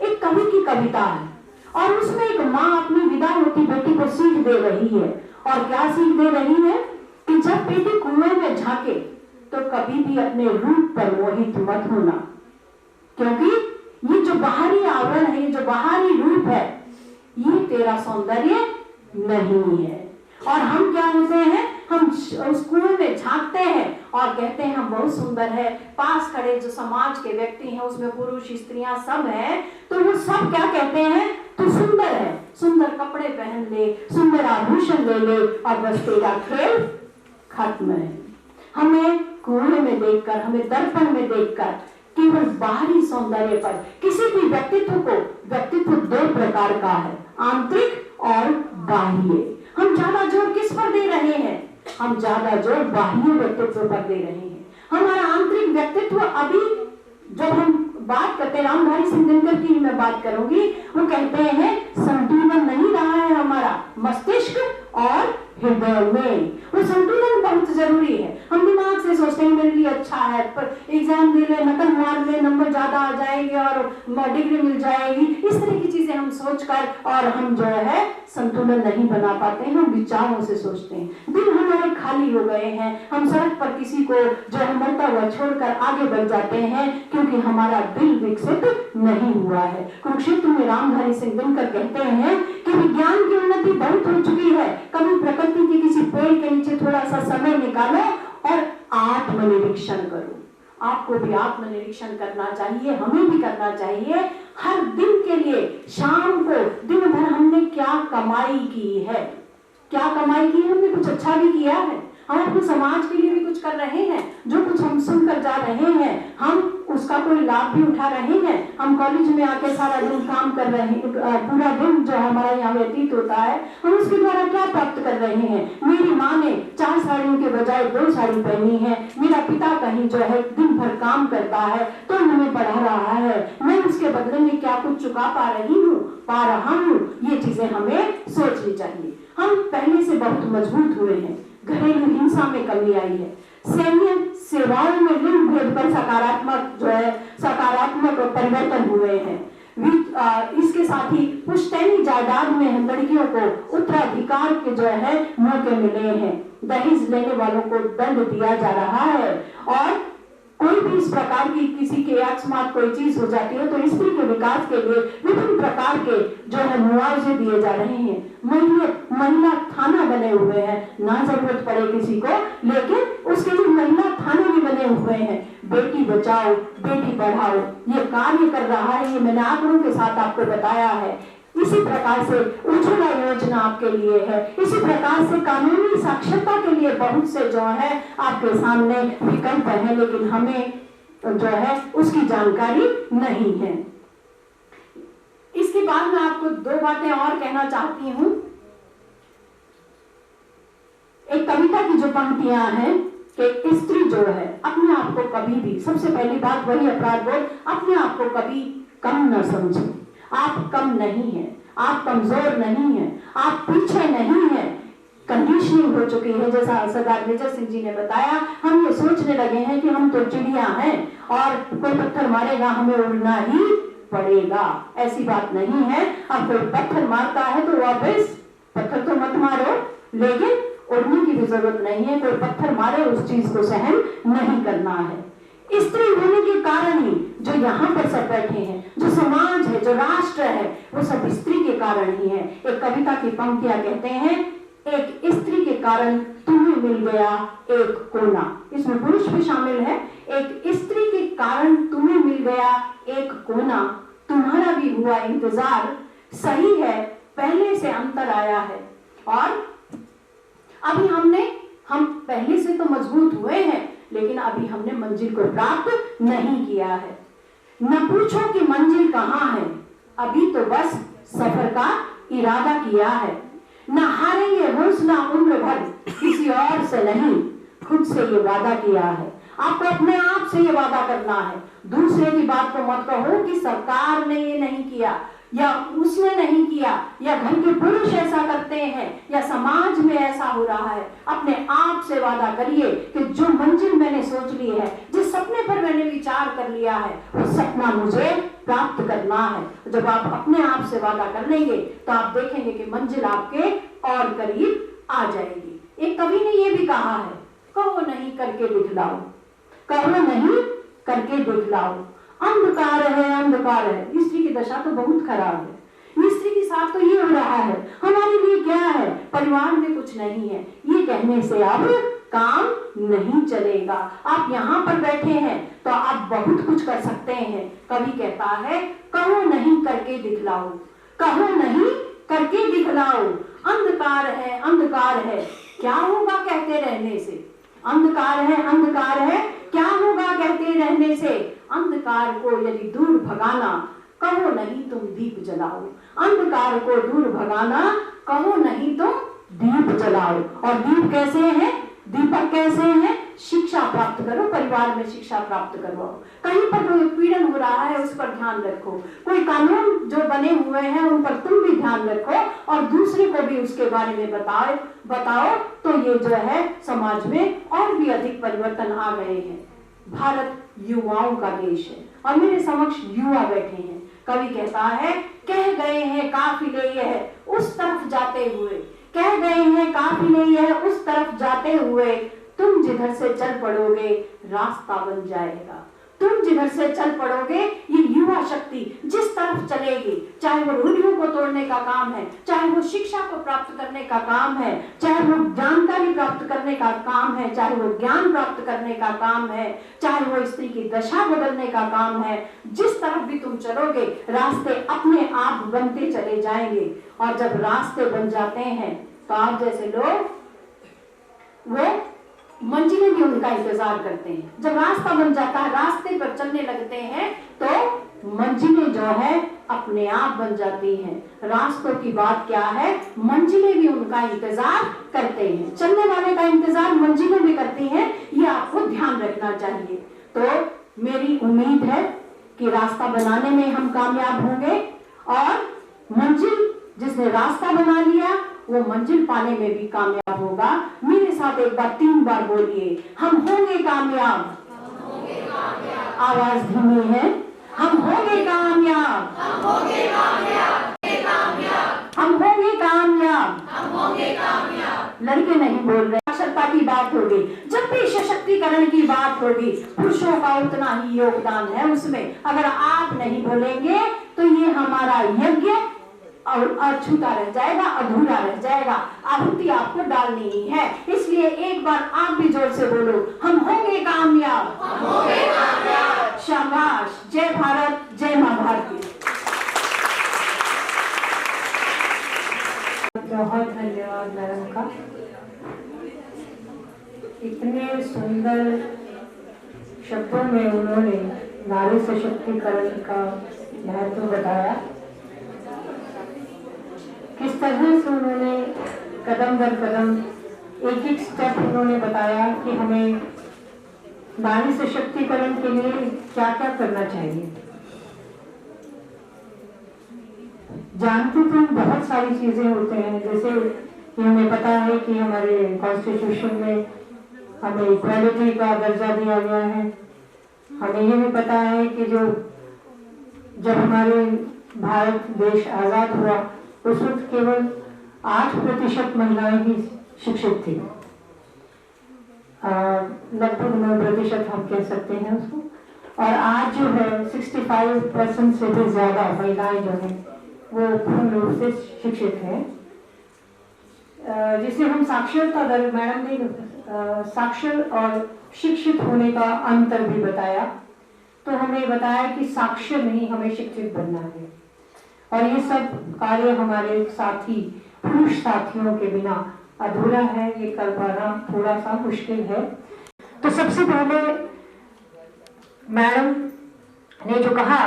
एक कवि की कविता है और उसमें एक माँ अपनी विदा होती बेटी को सीख दे रही है। और क्या सीख दे रही है? कि जब बेटी कुएं में झांके तो कभी भी अपने रूप पर मोहित मत होना, क्योंकि ये जो बाहरी आवरण है, ये जो बाहरी रूप है, ये तेरा सौंदर्य नहीं है। और हम क्या होते हैं, हम उस कुएं में झांकते हैं और कहते हैं हम बहुत सुंदर है। पास खड़े जो समाज के व्यक्ति हैं, उसमें पुरुष स्त्रियां सब हैं, तो वो सब क्या कहते हैं, तू सुंदर है, सुंदर कपड़े पहन ले, सुंदर आभूषण ले ले, और बस तेरा खेल खत्म है। हमें कुएं में देखकर, हमें दर्पण में देखकर केवल बाहरी सौंदर्य पर, किसी भी व्यक्तित्व दो प्रकार का है, आंतरिक और बाह्य। हम ज्यादा जोर किस पर दे रहे हैं, हम ज्यादा जोर बाह्य व्यक्तित्व पर दे रहे हैं। हमारा आंतरिक व्यक्तित्व, अभी जब हम बात करते हैं, रामधारी सिंह दिनकर की मैं बात करूंगी, वो कहते हैं संतुलन नहीं रहा है हमारा मस्तिष्क और हृदय में। वो संतुलन बहुत जरूरी है। हम दिमाग से सोचते हैं मेरे लिए अच्छा है, पर एग्जाम दे ले, नकल मार ले, नंबर ज्यादा आ जाएंगे और डिग्री मिल जाएगी, इस तरह की चीजें हम सोचकर, और हम जो है संतुलन नहीं बना पाते हैं। हम विचारों से सोचते हैं, दिल हमारे खाली हो गए हैं, हम सड़क पर किसी को जो है मरता हुआ छोड़कर आगे बढ़ जाते हैं, क्योंकि हमारा दिल विकसित नहीं हुआ है। कुरुक्षेत्र में रामधारी सिंह दिनकर कहते हैं कि विज्ञान की उन्नति बहुत हो चुकी है, कभी प्रकृति के किसी पेड़ के नीचे थोड़ा सा समय निकालो और आत्मनिरीक्षण करो। आपको भी आत्मनिरीक्षण करना चाहिए, हमें भी करना चाहिए। हर दिन के लिए शाम को दिन भर हमने क्या कमाई की है, क्या कमाई की है, हमने कुछ अच्छा भी किया है, हम अपने समाज के लिए भी कुछ कर रहे हैं, जो कुछ हम सुनकर जा रहे हैं हम उसका कोई लाभ भी उठा रहे हैं। हम कॉलेज में आके सारा दिन काम कर रहे हैं, पूरा दिन जो हमारा यहाँ व्यतीत होता है, हम उसके द्वारा क्या प्राप्त कर रहे हैं। मेरी माँ ने 4 साड़ियों के बजाय 2 साड़ी पहनी है, मेरा पिता कहीं जो है दिन भर काम करता है तो हमें पढ़ा रहा है, मैं उसके बदले में क्या कुछ चुका पा रहा हूँ। ये चीजें हमें सोचनी चाहिए। हम पहले से बहुत मजबूत हुए हैं, घरेलू हिंसा में कमी आई है, सैन्य सेवाओं में लिंग भेद पर सकारात्मक परिवर्तन हुए हैं। इसके साथ ही पुश्तैनी जायदाद में लड़कियों को उत्तराधिकार के जो है मौके मिले हैं, दहेज लेने वालों को दंड दिया जा रहा है, और कोई भी इस प्रकार की किसी के अकस्मात कोई चीज हो जाती है तो स्त्री के विकास के लिए विभिन्न प्रकार के जो है मुआवजे दिए जा रहे हैं। महिला थाना बने हुए हैं, ना जरूरत पड़े किसी को, लेकिन उसके लिए महिला थाने भी बने हुए हैं। बेटी बचाओ बेटी पढ़ाओ ये कार्य कर रहा है, ये मैंने आंकड़ों के साथ आपको बताया है। इसी प्रकार से उज्ज्वला योजना आपके लिए है, इसी प्रकार से कानूनी साक्षरता के लिए बहुत से जो है आपके सामने विकल्प है, लेकिन हमें जो है उसकी जानकारी नहीं है। इसके बाद मैं आपको 2 बातें और कहना चाहती हूँ। एक कविता की जो पंक्तियां हैं कि स्त्री जो है अपने आप को कभी भी, सबसे पहली बात वही अपराध बोध, अपने आप को कभी कम न समझे। आप कम नहीं है, आप कमजोर नहीं है, आप पीछे नहीं है। कंडीशनिंग हो चुकी है, जैसा सरदार मेजर सिंह जी ने बताया, हम ये सोचने लगे हैं कि हम तो चिड़िया हैं और कोई पत्थर मारेगा हमें उड़ना ही पड़ेगा। ऐसी बात नहीं है। अब कोई पत्थर मारता है तो वापस पत्थर तो मत मारो, लेकिन उड़ने की भी जरूरत नहीं है। कोई पत्थर मारे उस चीज को सहन नहीं करना है। स्त्री होने के कारण ही जो यहाँ पर सब बैठे हैं, जो समाज है, जो राष्ट्र है, वो सब स्त्री के कारण ही है। एक कविता की पंक्तियां कहते हैं, एक स्त्री के कारण तुम्हें मिल गया एक कोना, इसमें पुरुष भी शामिल है। एक स्त्री के कारण तुम्हें मिल गया एक कोना, तुम्हारा भी हुआ इंतजार, सही है पहले से अंतर आया है। और अभी हम पहले से तो मजबूत हुए हैं, लेकिन अभी हमने मंजिल को प्राप्त नहीं किया है। न पूछो कि मंजिल कहाँ है, अभी तो बस सफर का इरादा किया है। न हारेंगे हौसला उम्र भर, किसी और से नहीं, खुद से ये वादा किया है। आपको अपने आप से ये वादा करना है। दूसरे की बात को मत कहो कि सरकार ने ये नहीं किया या उसने नहीं किया या घर के पुरुष ऐसा करते हैं या समाज में ऐसा हो रहा है। अपने आप से वादा करिए कि जो मंजिल मैंने सोच ली है, जिस सपने पर मैंने विचार कर लिया है, वो सपना मुझे प्राप्त करना है। जब आप अपने आप से वादा कर लेंगे तो आप देखेंगे कि मंजिल आपके और करीब आ जाएगी। एक कवि ने ये भी कहा है, कहो नहीं करके दिखलाओ, कहो नहीं करके दिखलाओ। अंधकार है, अंधकार है। स्त्री की दशा तो बहुत खराब है। स्त्री के साथ तो ये हो रहा है, हमारे लिए क्या है, परिवार में कुछ नहीं है, ये कहने से अब काम नहीं चलेगा। आप यहाँ पर बैठे हैं तो आप बहुत कुछ कर सकते हैं। कवि कहता है कहो नहीं करके दिखलाओ, कहो नहीं करके दिखलाओ। अंधकार है, अंधकार है, क्या होगा कहते रहने से। अंधकार है, अंधकार है, क्या होगा कहते रहने से। अंधकार को यदि दूर भगाना, कहो नहीं तुम दीप जलाओ। अंधकार को दूर भगाना, कहो नहीं तुम दीप जलाओ। और दीप कैसे है, दीपक कैसे है, शिक्षा प्राप्त करो, परिवार में शिक्षा प्राप्त करो। कहीं पर कोई पीड़न हो रहा है उस पर ध्यान रखो, कोई कानून जो बने हुए हैं उन पर तुम भी ध्यान रखो और दूसरे को भी उसके बारे में बताओ तो ये जो है समाज में और भी अधिक परिवर्तन आ गए हैं। भारत युवाओं का देश है और मेरे समक्ष युवा बैठे हैं। कवि कहता है कह गए हैं काफिले यह उस तरफ जाते हुए, कह गए हैं काफिले यह उस तरफ जाते हुए, तुम जिधर से चल पड़ोगे रास्ता बन जाएगा। तुम जिधर से चल पड़ोगे, ये युवा शक्ति जिस तरफ चलेगी, चाहे वो रूढ़ियों को तोड़ने का काम है, चाहे वो शिक्षा को प्राप्त करने का काम है, चाहे वो जानकारी प्राप्त करने का काम है, चाहे वो ज्ञान प्राप्त करने का काम है, चाहे वो स्त्री की दशा बदलने का काम है, जिस तरफ भी तुम चलोगे रास्ते अपने आप बनते चले जाएंगे। और जब रास्ते बन जाते हैं तो आप जैसे लोग वो मंजिलें भी उनका इंतजार करते हैं। जब रास्ता बन जाता है, रास्ते पर चलने लगते हैं तो मंजिलें जो है अपने आप बन जाती हैं। रास्तों की बात क्या है, मंजिलें भी उनका इंतजार करते हैं। चलने वाले का इंतजार मंजिलें भी करती हैं, ये आपको ध्यान रखना चाहिए। तो मेरी उम्मीद है कि रास्ता बनाने में हम कामयाब होंगे और मंजिल जिसने रास्ता बना लिया वो मंजिल पाने में भी कामयाब होगा। मेरे साथ एक बार 3 बार बोलिए, हम होंगे कामयाब। आवाज धीमी है, हम होंगे कामयाब, हम होंगे कामयाब, हम होंगे कामयाब, हम होंगे कामयाब। लड़के नहीं बोल रहे। साक्षरता की बात होगी, जब भी सशक्तिकरण की बात होगी, पुरुषों का उतना ही योगदान है उसमें। अगर आप नहीं बोलेंगे तो ये हमारा यज्ञ और अछूता रह जाएगा, अधूरा रह जाएगा। आहुति आपको डालनी ही है, इसलिए एक बार आप भी जोर से बोलो, हम होंगे कामयाब, हम होंगे कामयाब। शाबाश, जय भारत, जय मां भारती। बहुत धन्यवाद मैडम का, इतने सुंदर शब्दों में उन्होंने नारी सशक्तिकरण का महत्व बताया। किस तरह से उन्होंने कदम दर कदम एक एक स्टेप उन्होंने बताया कि हमें नारी सशक्तिकरण के लिए क्या क्या करना चाहिए। जानते तो बहुत सारी चीजें होते हैं, जैसे कि हमें पता है कि हमारे कॉन्स्टिट्यूशन में हमें इक्वालिटी का दर्जा दिया गया है। हमें ये भी पता है कि जब हमारे भारत देश आजाद हुआ उस वक्त केवल 8% महिलाएं ही शिक्षित थी, लगभग 9% हम कह सकते हैं उसको। और आज जो है 65% से भी ज्यादा महिलाएं जो है वो पूर्ण रूप से शिक्षित हैं, जिसे हम साक्षरता दर, मैडम ने साक्षर और शिक्षित होने का अंतर भी बताया। तो हमें बताया कि साक्षर नहीं, हमें शिक्षित बनना है और ये सब कार्य हमारे साथी पुरुष साथियों के बिना अधूरा है, ये कर पाना थोड़ा सा मुश्किल है। तो सबसे पहले मैडम ने जो कहा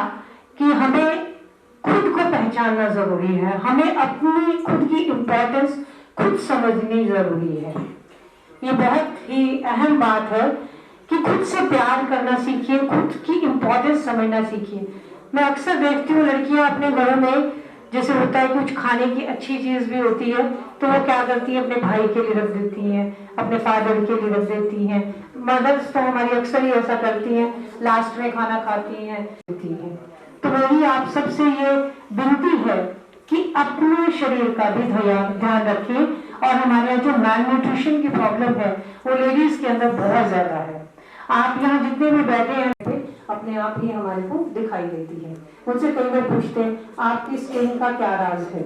कि हमें खुद को पहचानना जरूरी है, हमें अपनी खुद की इम्पोर्टेंस खुद समझनी जरूरी है। ये बहुत ही अहम बात है कि खुद से प्यार करना सीखिए, खुद की इम्पोर्टेंस समझना सीखिए। मैं अक्सर देखती हूँ लड़कियां अपने घरों में, जैसे होता है कुछ खाने की अच्छी चीज भी होती है तो वो क्या करती है, अपने भाई के लिए रख देती हैं, अपने फादर के लिए रख देती हैं। मदर्स तो हमारी अक्सर ही ऐसा करती हैं, लास्ट में खाना खाती हैं। तो मेरी आप सबसे ये विनती है कि अपने शरीर का भी ध्यान रखिए। और हमारे यहाँ जो मैल न्यूट्रिशन की प्रॉब्लम है वो लेडीज के अंदर बहुत ज्यादा है। आप यहाँ जितने भी बैठे हैं अपने आप ही हमारे को दिखाई देती है। मुझसे कई लोग पूछते हैं आपकी स्किन का क्या राज है।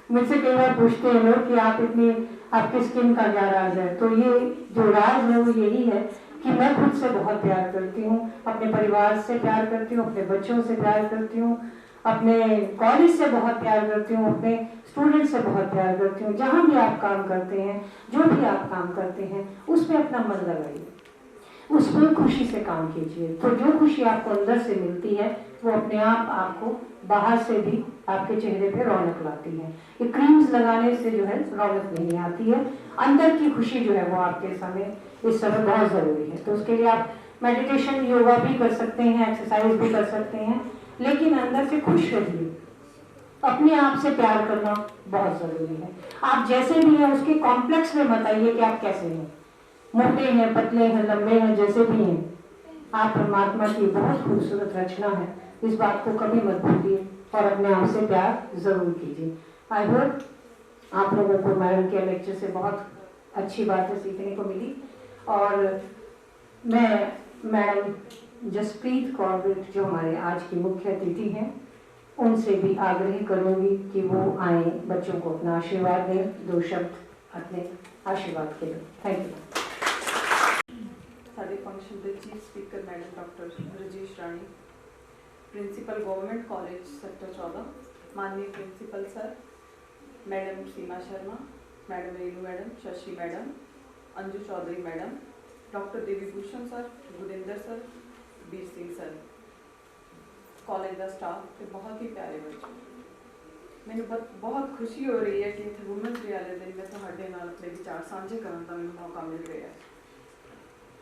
मुझसे कई बार पूछते हैं लोग कि आपकी स्किन का क्या राज है। तो ये जो राज है वो यही है कि मैं खुद से बहुत प्यार करती हूँ, अपने परिवार से प्यार करती हूँ, अपने बच्चों से प्यार करती हूँ, अपने कॉलेज से बहुत प्यार करती हूँ, अपने स्टूडेंट से बहुत प्यार करती हूँ। जहाँ भी आप काम करते हैं, जो भी आप काम करते हैं, उसमें अपना मन लगाइए, उसमें खुशी से काम कीजिए। तो जो खुशी आपको अंदर से मिलती है वो अपने आप आपको बाहर से भी आपके चेहरे पे रौनक लाती है। ये क्रीम्स लगाने से जो है रौनक नहीं आती है, अंदर की खुशी जो है वो आपके समय इस समय बहुत जरूरी है। तो उसके लिए आप मेडिटेशन, योगा भी कर सकते हैं, एक्सरसाइज भी कर सकते हैं, लेकिन अंदर से खुश रहिए। अपने आप से प्यार करना बहुत जरूरी है। आप जैसे भी हैं उसके कॉम्प्लेक्स में मत आइए कि आप कैसे हैं, मोटे हैं, पतले हैं, लंबे हैं, जैसे भी हैं, आप परमात्मा की बहुत खूबसूरत रचना है। इस बात को कभी मत भूलिए और अपने आप से प्यार जरूर कीजिए। आई होप आप लोगों को मैडम के लेक्चर से बहुत अच्छी बातें सीखने को मिली। और मैं मैडम जसप्रीत कौर जो हमारे आज की मुख्य अतिथि हैं, उनसे भी आग्रह करूंगी कि वो आए, बच्चों को अपना आशीर्वाद दें, 2 शब्द अपने आशीर्वाद के लिए। Thank you. साडे फंक्शन के chief speaker madam doctor Rajesh Rani, principal government college sector 14, माननीय principal sir, madam Seema Sharma, madam Renu madam, Shashi madam, Anju Chaudhary madam, doctor Devi Bhushan sir, Gurinder sir, Bir Singh sir, college का स्टाफ ਤੇ बहुत ही प्यारे बच्चे। मैंने बहुत खुशी हो रही है कि इतने वुमेन्स डे वाले दिन मैं ਤੁਹਾਡੇ ਨਾਲ अपने विचार साझे करने का ਮੈਨੂੰ मौका मिल रहा है।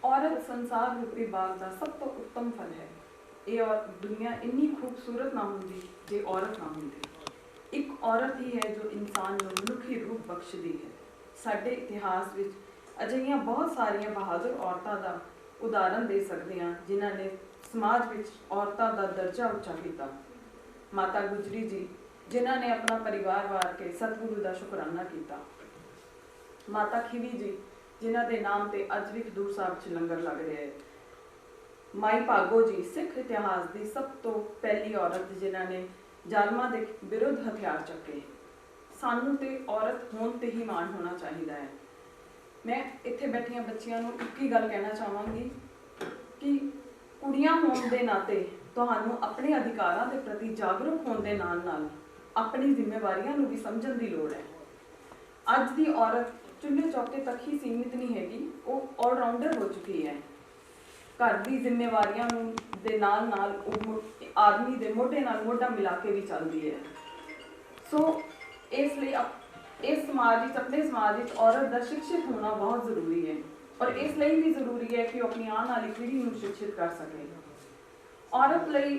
औरत संसार रूपी बाग का सब तो उत्तम फल है। ये और दुनिया इन्नी खूबसूरत ना होंदी जे औरत ना होंदी। एक औरत ही है जो इंसान को मनुखी रूप बख्शदी है। साडे इतिहास विच अजिहियां बहुत सारिया बहादुर औरतां दा उदाहरण दे सकते हैं जिन्हां ने समाज विच औरतां दा दर्जा उच्चा किया। माता गुजरी जी जिन्हां ने अपना परिवार वार के सतगुरु दा शुकराना किया। माता खिवी जी जिन्हां दे नाम ते अज भी खडूर साहब च लंगर लग रहा है। माई भागो जी सिख इतिहास की सब तो पहली औरत जिन्हां ने जालमां दे विरुद्ध हथियार चुके। सानू ते औरत होण ते ही माण होना चाहिए है। मैं इत्थे बैठियां बच्चियां नूं एक ही गल कहना चाहांगी कि कुड़ियां होण दे नाते तुहानू अपने अधिकारां दे प्रति जागरूक होण दे नाल नाल अपनी जिम्मेवारियां नूं भी समझण दी लोड़ है। अज दी औरत चुल्हे चौके तक ही सीमित नहीं हैगी, वो ऑलराउंडर हो चुकी है। घर की जिम्मेवारियां दे नाल नाल आदमी दे मोढे नाल मोढा मिला के भी चलती है। सो इसलिए इस समाज अपने समाज औरत का शिक्षित होना बहुत जरूरी है और इसलिए भी जरूरी है कि वो अपनी आने वाली पीढ़ी को शिक्षित कर सके। औरत लई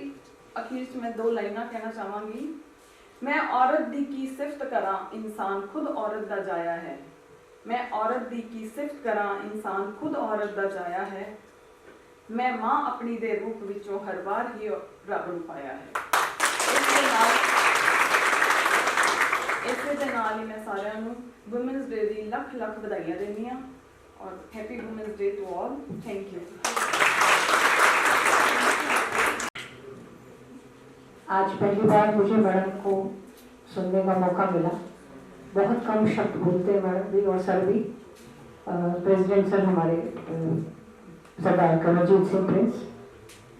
अखीर च मैं 2 लाइनां कहना चाहांगी। मैं औरत दी की सिफत करा इंसान खुद औरत दा जाया है। मैं औरत दी की सिफत करा इंसान खुद औरत दा जाया है। मैं माँ अपनी दे रूप विचों हर बार ही रब नूं पाया है। इस दे नाल ही मैं सारिਆਂ ਨੂੰ वुमेन्स डे दी लख लख ਵਧਾਈਆਂ देनी हाँ और happy women's day to all. Thank you. आज पहली बार मुझे मैडम को सुनने का मौका मिला। बहुत कम शब्द बोलते हैं मैडम भी और सर भी। प्रेसिडेंट सर हमारे सरदार कमलजीत सिंह प्रिंस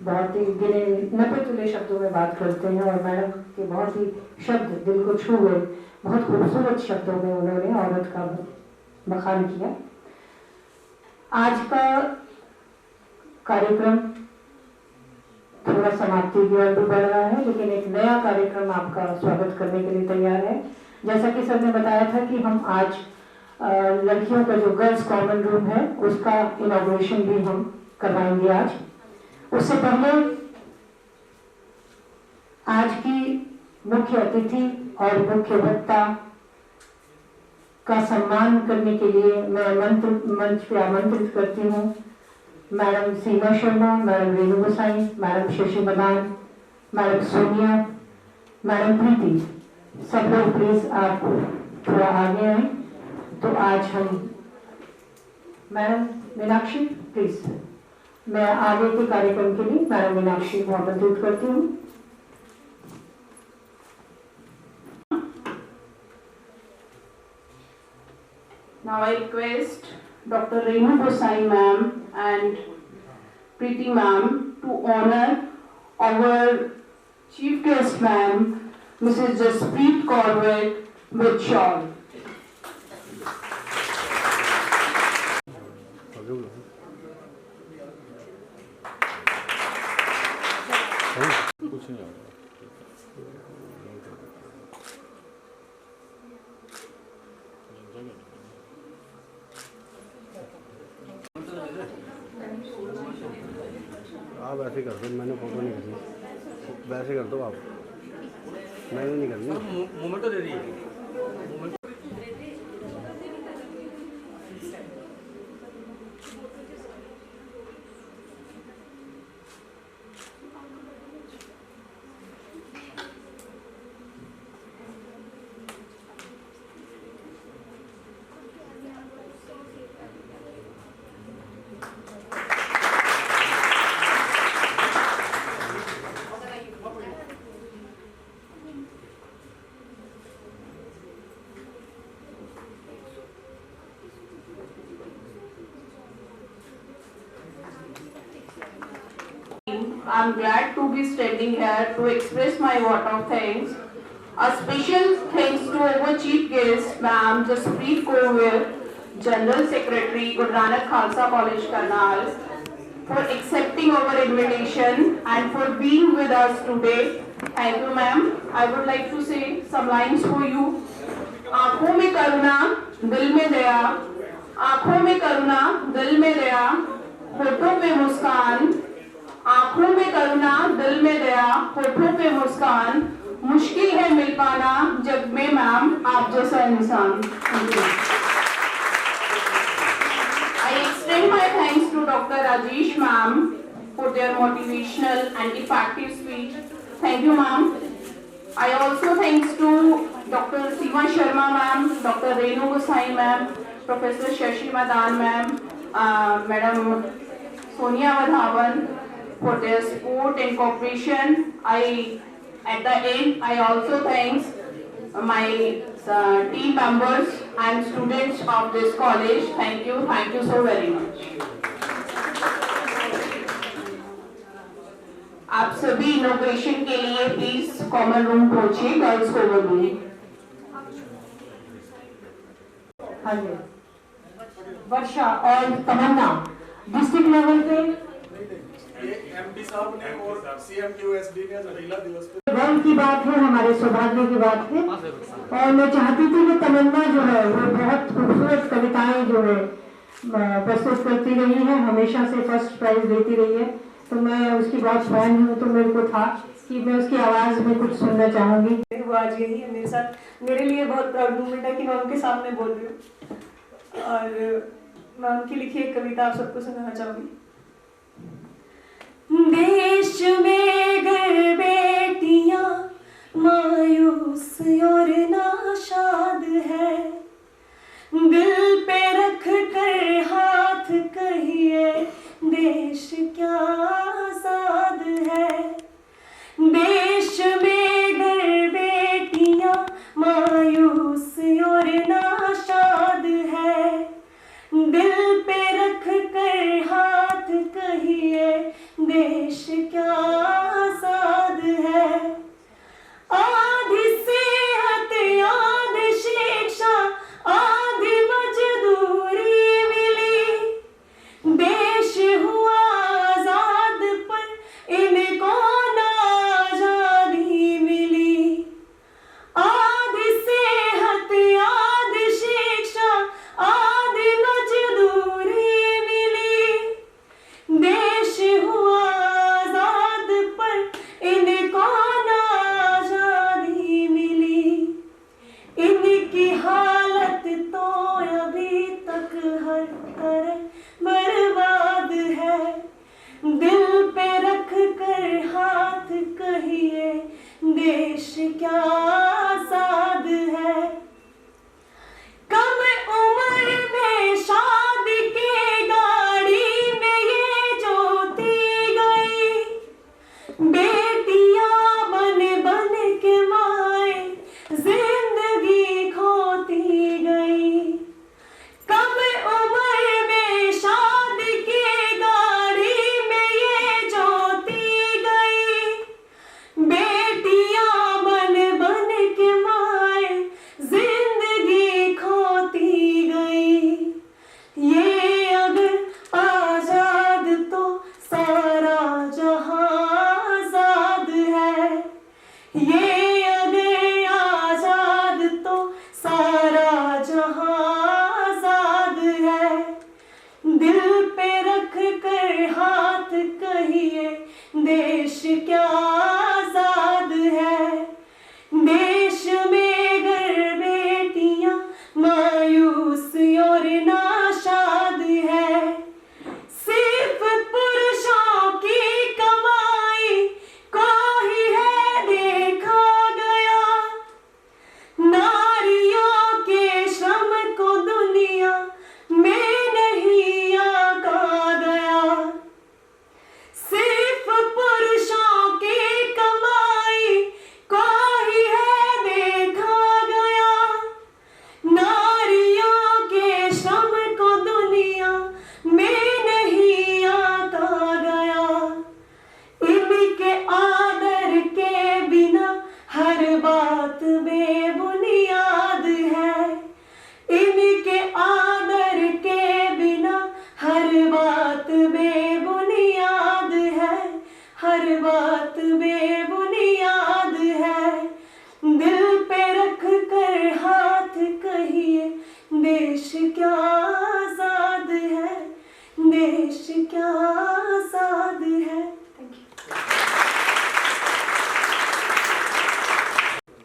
बहुत ही गिने 90 तुले शब्दों में बात करते हैं और मैडम के बहुत ही शब्द दिल को छू गए। बहुत खूबसूरत शब्दों में उन्होंने औरत का बखान किया। आज का कार्यक्रम थोड़ा समाप्ति की ओर भी बढ़ रहा है, लेकिन एक नया कार्यक्रम आपका स्वागत करने के लिए तैयार है। जैसा कि सर ने बताया था कि हम आज लड़कियों का जो गर्ल्स कॉमन रूम है उसका इनॉग्रेशन भी हम करवाएंगे आज। उससे पहले आज की मुख्य अतिथि और मुख्य वक्ता का सम्मान करने के लिए मैं मंच पे आमंत्रित करती हूँ madam Seema Sharma, madam Renu Gosai, madam Shashi Madan, madam Sonia, madam Preeti. सब लोग प्लीज आप थोड़ा आगे आए। तो आज हम मैडम मीनाक्षी प्लीज, मैं आगे के कार्यक्रम के लिए मैडम मीनाक्षी को आमंत्रित करती हूँ। Now I request Dr. Renu Gosai ma'am and Preeti ma'am to honor our chief guest ma'am, Mrs. Jaspreet Corbett with shawl. आप ऐसे कर दो, मैंने फोटो नहीं करनी, वैसे कर दो आप, मैंने नहीं करनी। मोमेंट तो दे दीजिए। I'm glad to be standing here to express my vote of thanks. A special thanks to our chief guest, Ma'am Jaspreet Kaur, General Secretary, Guru Nanak Khalsa College, Karnal, for accepting our invitation and for being with us today. Thank you, ma'am. I would like to say some lines for you. आँखों में करुणा, दिल में दया, आँखों में करुणा, दिल में दया, होठों पे मुस्कान, आँखों में करुणा, दिल में दया, होठों पे मुस्कान, मुश्किल है मिल पाना जग में मैम आप जैसा इंसान। I extend my thanks to Dr. Rajesh ma'am for their motivational and effective speech. Thank you, ma'am. I also thanks to Dr. Seema Sharma ma'am, Dr. Renu Gosai ma'am, Professor Shashi Madan ma'am, Madam Sonia Vadhavan for their support and cooperation. At the end, I also thanks my team members and students of this college. Thank you so very much. आप सभी inauguration के लिए please common room पहुंचिए, girls को बोलिए। हाँ जी, वर्षा और तमन्ना district level पे MD साहब ने और सीएमक्यूएसडी ने महिला दिवस पे गर्व की बात है, हमारे सौभाग्य की बात है। और मैं चाहती थी कि तमन्ना जो है वो बहुत खूबसूरत कविताएं जो है प्रस्तुत करती रही है, हमेशा से फर्स्ट प्राइज देती रही है, तो मैं उसकी बहुत फैन हूँ। तो मेरे को था कि मैं उसकी आवाज में कुछ सुनना चाहूंगी। वो आज यही है मेरे साथ, मेरे लिए बहुत प्राउड मोमेंट है कि मैं उनके सामने बोल रही हूँ और मैं उनकी लिखी एक कविता आप सबको सुनाना चाहूंगी। देश में घर बेटियां मायूस और नाशाद है, दिल पे रख कर हाथ कहिए देश क्या आजाद है। देश में घर बेटियां मायूस और नाशाद है, दिल पे रख कर हाथ कहिए देश क्या आजाद है। आधी सेहत आधी शिक्षा आधी मजदूरी मिली, देश हुआ आजाद पर इनको ना आजादी मिली। आधी सेहत आधी शिक्षा आधी मजदूरी मिली, देश हुआ आजाद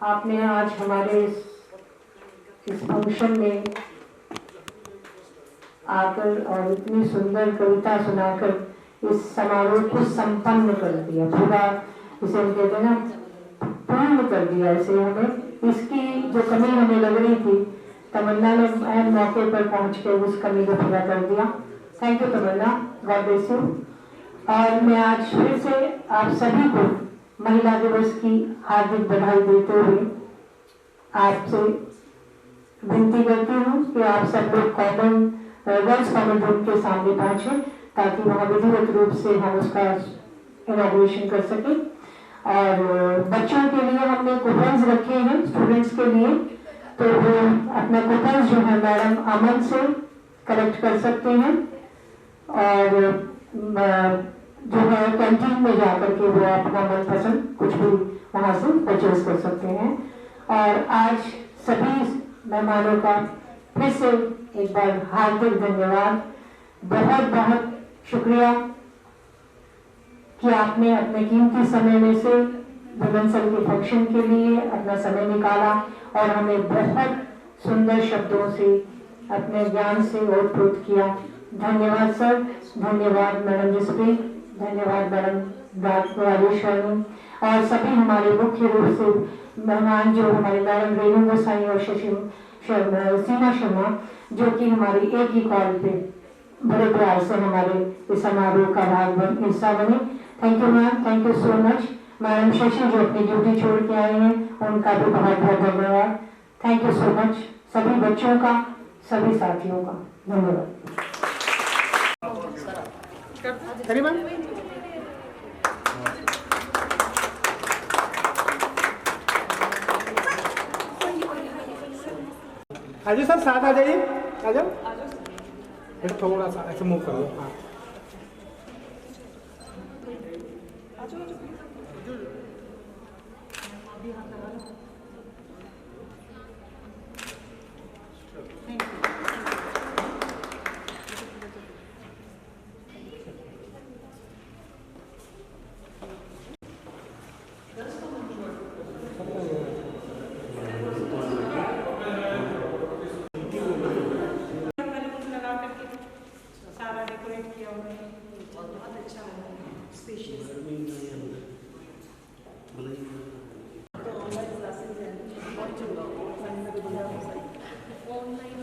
आपने आज हमारे इस फंक्शन में आकर और इतनी सुंदर कविता सुनाकर इस समारोह को संपन्न कर दिया, पूरा इसे हम कहते हैं ना, पूर्ण कर दिया। इसे हमें इसकी जो कमी हमें लग रही थी, तमन्ना ने अहम मौके पर पहुंचकर उस कमी को पूरा कर दिया। Thank you Tamanna, God bless you. और मैं आज फिर से आप सभी को महिला दिवस की हार्दिक बधाई देते हुए आपसे विनती करती हूँ कि आप सब लोग गर्ल्स कॉमन रूम के सामने पहुंचे ताकि वहाँ विधिवत रूप से हम उसका इनॉग्रेशन कर सकें। और बच्चों के लिए हमने कूपन्स रखे हैं स्टूडेंट्स के लिए, तो वो अपना कूपन्स जो है मैडम अमन से कलेक्ट कर सकते हैं और जो है कैंटीन में जाकर के वो अपना मनपसंद कुछ भी वहाँ से परचेज कर सकते हैं। और आज सभी मेहमानों का फिर से एक बार हार्दिक धन्यवाद, बहुत बहुत शुक्रिया कि आपने अपने कीमती समय में से वुमेन्स डे के फंक्शन के लिए अपना समय निकाला और हमें बहुत सुंदर शब्दों से अपने ज्ञान से ओतप्रोत किया। धन्यवाद सर, धन्यवाद मैडम जसप्रीत, धन्यवाद मैडम राजेश्वरी और सभी हमारे मुख्य रूप से मेहमान जो हमारे मैडम रेणु गोसाई और सीमा शर्मा जो कि हमारी एक ही कॉल पे बड़े प्यार से हमारे इस समारोह का हिस्सा बने। Thank you ma'am, thank you so much. Madam Shashi जो अपनी ड्यूटी छोड़ के आए हैं उनका भी बहुत बहुत धन्यवाद। थैंक यू सो मच सभी बच्चों का, सभी साथियों का धन्यवाद। आजो सर, साथ आ जाइए, आ जाओ, थोड़ा सा ऐसे मूव करो। हाँ सारा डेकोरेट किया उन्होंने, बहुत अच्छा है, स्पेशियस। ऑनलाइन